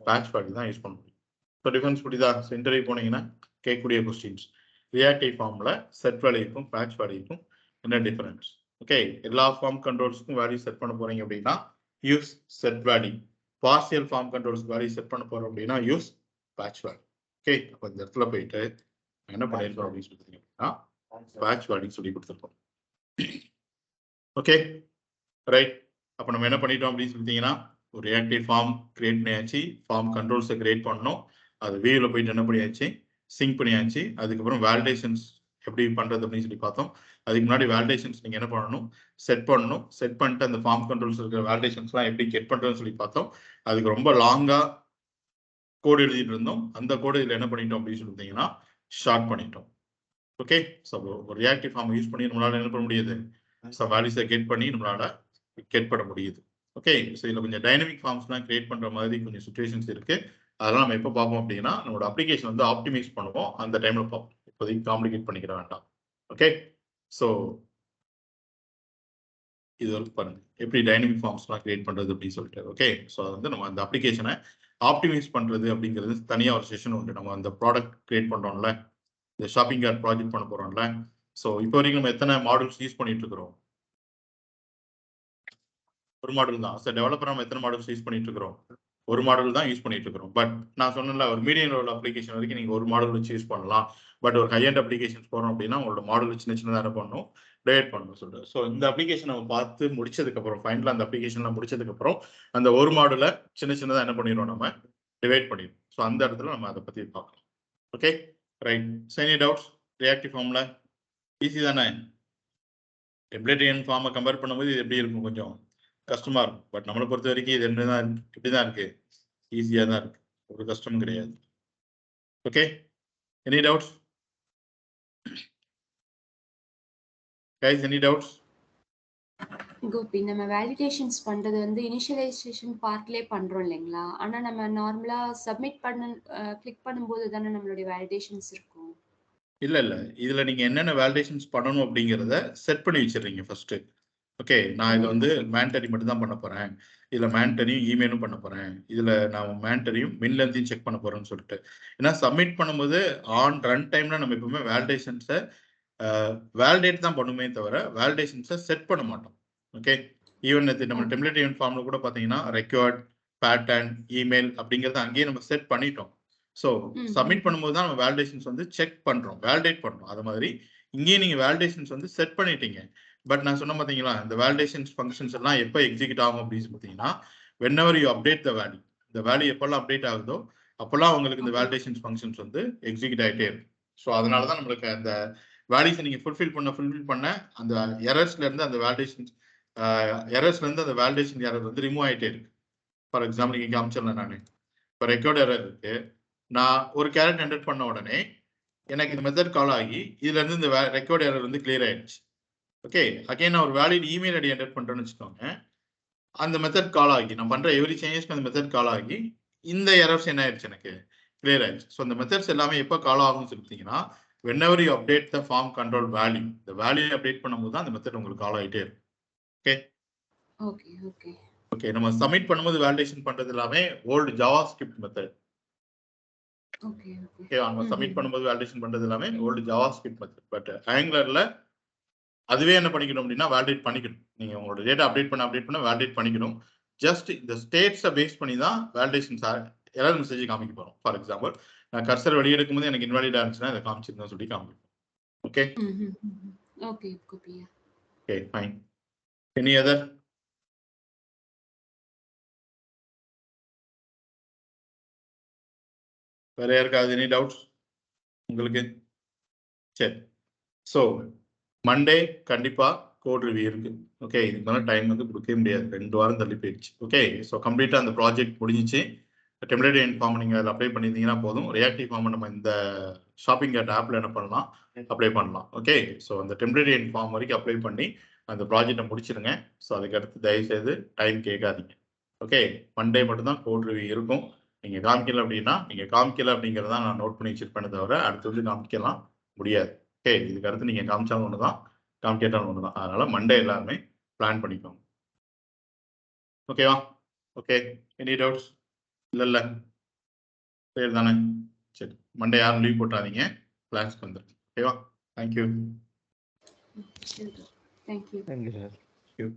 பேட்ச் வேல்யூ தான் யூஸ் பண்ண முடியும். ஸோ டிஃபரன்ஸ் புரியுதா? இன்டர்வியூ போனீங்கன்னா கேட்கக்கூடிய கொஸ்டின்ஸ், ரியாக்டிவ் ஃபார்ம்ல செட் வேல்யூக்கும் பேட்ச் வேல்யூக்கும் என்ன டிஃபரன்ஸ். ஓகே, எல்லா ஃபார்ம் கண்ட்ரோல்ஸ்க்கும் வேல்யூ செட் பண்ண போறீங்க அப்படின்னா use set value. Partial form controls value set பண்ண போறோம் அப்படின்னா யூஸ் பேட்ச் வேல்யூ. ஓகே, அப்போ இந்த இடத்துல போயிட்டு என்ன பண்ணிருக்கோம் அப்படின்னு சொல்லிட்டீங்கன்னா பேட்ச் வேல்யூ சொல்லி கொடுத்துருக்கோம். Okay, right. அப்போ நம்ம என்ன பண்ணிட்டோம் அப்படின்னு சொல்லிட்டீங்கன்னா ஒரு ரியாக்டிவ் ஃபார்ம் கிரியேட் பண்ணியாச்சு, ஃபார்ம் கண்ட்ரோல்ஸை கிரியேட் பண்ணோம், அது வியூல போயிட்டு என்ன பண்ணியாச்சு, சிங்க் பண்ணியாச்சு. அதுக்கப்புறம் வேலிடேஷன்ஸ் எப்படி பண்றது அப்படின்னு சொல்லி பார்த்தோம். அதுக்கு முன்னாடி வேலிடேஷன்ஸ் நீங்க என்ன பண்ணணும், செட் பண்ணணும். செட் பண்ணிட்டு அந்த ஃபார்ம் கண்ட்ரோல்ஸ் இருக்கிற வேலிடேஷன்ஸ்லாம் எப்படி கெட் பண்றதுன்னு சொல்லி பார்த்தோம். அதுக்கு ரொம்ப லாங்கா கோடு எழுதிட்டு இருந்தோம். அந்த கோடு இதில் என்ன பண்ணிட்டோம் அப்படின்னு சொல்லிட்டீங்கன்னா ஷார்ட் பண்ணிட்டோம். ஓகே, ஸோ ஒரு ரியாக்டிவ் ஃபார்ம் யூஸ் பண்ணி நம்மளால என்ன பண்ண முடியுது, ஸோ வேல்யூஸை கெட் பண்ணி நம்மளால கெட் பண்ண முடியுது. ஓகே, ஸோ இதில் கொஞ்சம் டைனமிக் ஃபார்ம்ஸ்லாம் கிரியேட் பண்ற மாதிரி கொஞ்சம் சுச்சுவேஷன்ஸ் இருக்கு. அதெல்லாம் நம்ம எப்போ பார்ப்போம் அப்படின்னா நம்மளோட அப்ளிகேஷன் வந்து ஆப்டிமைஸ் பண்ணுவோம், அந்த டைம்ல பார்ப்போம். இப்போதைக்கு காம்ப்ளிகேட் பண்ணிக்கிற வேண்டாம். ஓகே, ஸோ இது வரைக்கும் பாருங்க எப்படி டைனமிக் ஃபார்ம்ஸ்லாம் கிரியேட் பண்றது அப்படின்னு சொல்லிட்டு. ஓகே, ஸோ அது வந்து நம்ம அந்த அப்ளிகேஷனை ஆப்டிமைஸ் பண்றது அப்படிங்கிறது தனியாக ஒரு செஷன் உண்டு. நம்ம அந்த ப்ராடக்ட் கிரியேட் பண்றோம்ல, இந்த ஷாப்பிங் கார்ட் ப்ராஜெக்ட் பண்ண போறோம்ல. ஸோ இப்போ வரைக்கும் நம்ம எத்தனை மாடல்ஸ் யூஸ் பண்ணிட்டு இருக்கிறோம், ஒரு மாடல் தான். சார் டெவலப்பர் நம்ம எத்தனை மாடல்ஸ் யூஸ் பண்ணிட்டு இருக்கிறோம், ஒரு மாடல் தான் யூஸ் பண்ணிட்டு இருக்கிறோம். பட் நான் சொன்னல ஒரு மீடியம் லெவல் அப்ளிகேஷன் வரைக்கும் நீங்க ஒரு மாடல் வச்சு யூஸ் பண்ணலாம். பட் ஒரு ஹை எண்ட் அப்ளிகேஷன்ஸ் போறோம் அப்படின்னா உங்களோட மாடல் சின்ன சின்னதாக என்ன பண்ணணும், டிவைட் பண்ணணும் சொல்லிட்டு. ஸோ இந்த அப்ளிகேஷன் நம்ம பார்த்து முடிச்சதுக்கு அப்புறம் ஃபைனலாக அந்த அப்ளிகேஷன்லாம் முடிச்சதுக்கு அப்புறம் அந்த ஒரு மாடலை சின்ன சின்னதாக என்ன பண்ணிடுவோம், நம்ம டிவைட் பண்ணிடுவோம். ஸோ அந்த இடத்துல நம்ம அதை பத்தி பார்க்கலாம். Okay, right. Any doubts? Reactive ஃபார்ம்ல ஈஸி தானே. டெம்ப்ளேட் ஃபார்மை கம்பேர் பண்ணும்போது இது எப்படி இருக்கும், கொஞ்சம் கஷ்டமா இருக்கும். பட் நம்மளை பொறுத்த வரைக்கும் இது என்னதான் இப்படிதான் இருக்கு, ஈஸியா தான் இருக்கு, ஒரு கஷ்டமும் கிடையாது. Okay, any doubts guys, any doubts? Gopi, நம்ம வேலிடேஷன்ஸ் பண்றது வந்து இனிஷியலைசேஷன் பார்ட்லயே பண்றோம் இல்லைங்களா? ஆனா நம்ம நார்மலா சப்மிட் பண்ண கிளிக் பண்ணும்போது தானே நம்மளுடைய வேலிடேஷன்ஸ் இருக்கும். இல்ல இல்ல, இதுல நீங்க என்னென்ன வேலிடேஷன்ஸ் பண்ணணும் அப்படிங்கிறத செட் பண்ணி வச்சிடுறீங்க ஃபர்ஸ்ட். ஓகே, நான் இதை வந்து மேண்டரி மட்டும் தான் பண்ண போறேன், இதுல மேண்டரியும் இமெயிலும் பண்ண போறேன், இதுல நான் மேண்டரியும் மின்லெந்தையும் செக் பண்ண போறேன்னு சொல்லிட்டு. ஏன்னா சப்மிட் பண்ணும்போது ஆன் ரன் டைம்ல நம்ம எப்பவுமே வேலிடேஷன்ஸை வேலிடேட் தான் பண்ணுமே தவிர வேலிடேஷன்ஸை செட் பண்ண மாட்டோம். ஓகே, ஈவன் நம்ம டெம்ப்ளேட் ஈவென்ட் ஃபார்ம்ல கூட பாத்தீங்கன்னா ரெக்வயர்ட் பேட்டர்ன் இமெயில் அப்படிங்கறத அங்கேயே நம்ம செட் பண்ணிட்டோம். ஸோ சப்மிட் பண்ணும்போது தான் நம்ம வேலிடேஷன்ஸ் வந்து செக் பண்றோம், வேலிடேட் பண்றோம். அது மாதிரி இங்கேயும் நீங்க வேலிடேஷன்ஸ் வந்து செட் பண்ணிட்டீங்க. பட் நான் சொன்ன பார்த்தீங்களா இந்த வேலிடேஷன் ஃபங்க்ஷன்ஸ் எல்லாம் எப்போ எக்ஸிக்யூட் ஆகும் அப்படின்னு பார்த்தீங்கன்னா whenever you update the value, இந்த வேல்யூ எப்பெல்லாம் அப்டேட் ஆகுதோ அப்போல்லாம் உங்களுக்கு இந்த வேலிடேஷன் ஃபங்க்ஷன்ஸ் வந்து எக்ஸிக்யூட் ஆகிட்டே இருக்கும். ஸோ அதனால தான் நம்மளுக்கு அந்த வேல்யூஸை நீங்கள் ஃபுல்ஃபில் பண்ண அந்த எரர்ஸ்ல இருந்து அந்த வேலிடேஷன்ஸ் எரர்ஸ்ல இருந்து அந்த வேலிடேஷன் எரர் வந்து ரிமூவ் ஆகிட்டே இருக்கு. ஃபார் எக்ஸாம்பிள் நீங்கள் காமிச்சிடலாம், நான் இப்போ ரெக்கார்ட் எரர் இருக்கு, நான் ஒரு கேரக்டர் என்டர் பண்ண உடனே எனக்கு இந்த மெத்தட் கால் ஆகி இதுல இருந்து இந்த ரெக்கார்ட் எரர் வந்து கிளியர் ஆயிடுச்சு. ஓகே, அகைன் நான் ஒரு வேலிட் இமெயில் ஐடி என்டர் பண்றேன்னு வச்சுக்கோங்க, அந்த மெத்தட் கால் ஆகி நான் பண்ற எவ்ரி சேஞ்சஸ்க்கு அந்த மெத்தட் கால் ஆகி இந்த எரர்ஸ் என்ன ஆயிடுச்சு, எனக்கு கிளியர் ஆயிடுச்சு. ஸோ இந்த மெத்தட்ஸ் எல்லாமே எப்போ கால் ஆகும்னு சொல்லிட்டீங்கன்னா whenever you update the form control value, இந்த வேல்யூ அப்டேட் பண்ணும்போது தான் அந்த மெத்தட் உங்களுக்கு கால் ஆகிட்டே இருக்கும். ஓகே ஓகே ஓகே ஓகே நம்ம சப்மிட் பண்ணும்போது வேலிடேஷன் பண்றது எல்லாமே old JavaScript method. Okay okay okay, நம்ம சப்மிட் பண்ணும்போது வேலிடேஷன் பண்றது எல்லாமே ஓல்டு ஜாவாஸ்கிரிப்ட் மெத்தட். பட் ஆங்குலர்ல அதுவே என்ன பண்ணிக்கணும் அப்படின்னா வேலிடேட் பண்ணிக்கணும். நீங்க உங்களோட டேட்டா அப்டேட் பண்ண வேலிடேட் பண்ணிக்கணும். ஜஸ்ட் இந்த ஸ்டேட்ஸை பேஸ் பண்ணி தான் வேலிடேஷன் எரர் மெசேஜ் காமிக்க போறோம். ஃபார் எக்ஸாம்பிள் நான் கர்சர் வெளியெடுக்கும் போது எனக்கு இன்வாலிடா இருந்துச்சுன்னா இதை காமிச்சிருந்தேன் சொல்லி காமிப்போம். ஓகே ஓகே கோபியா. Okay fine. Any other? வேற யாருக்காவது எனி டவுட்ஸ் உங்களுக்கு? சரி, ஸோ மண்டே கண்டிப்பா கோட் ரிவ்யூ இருக்கு. ஓகே, இதுக்கு மேலே டைம் வந்து கொடுக்கவே முடியாது, 2 வாரம் தள்ளி போயிடுச்சு. ஓகே, ஸோ கம்ப்ளீட்டா அந்த ப்ராஜெக்ட் முடிஞ்சிச்சு. டெம்ப்ளேட் ஃபார்ம் நீங்க அதில் அப்ளை பண்ணியிருந்தீங்கன்னா போதும். ரியாக்டிவ் ஃபார்ம் நம்ம இந்த ஷாப்பிங் கார்ட் ஆப்ல என்ன பண்ணலாம், அப்ளை பண்ணலாம். ஓகே, ஸோ அந்த டெம்ப்ளேட் ஃபார்ம் வரைக்கும் அப்ளை பண்ணி அந்த ப்ராஜெக்டை முடிச்சிருங்க. ஸோ அதுக்கடுத்து தயவுசெய்து டைம் கேட்காதீங்க. ஓகே, மண்டே மட்டும்தான் கோட் ரிவ்யூ இருக்கும். நீங்க காமிக்கல அப்படின்னா நீங்க காமிக்கல அப்படிங்கிறத நான் நோட் பண்ணி வச்சிருப்பேனே தவிர அடுத்து வந்து காமிக்கலாம் முடியாது. ஓகே, இதுக்கு அடுத்து நீங்க காமிச்சாலும் ஒண்ணுதான், காமிக்காட்டாலும் ஒண்ணுதான். அதனால மண்டே எல்லாருமே பிளான் பண்ணிக்கோங்க. ஓகேவா? Okay, any doubts? இல்ல சரி தானே? சரி, மண்டே யாரும் லீவ் போட்டாதீங்க, கிளாஸ்க்கு வந்துருங்க. ஓகேவா? Thank you. Thank you. Thank you, sir. Thank you.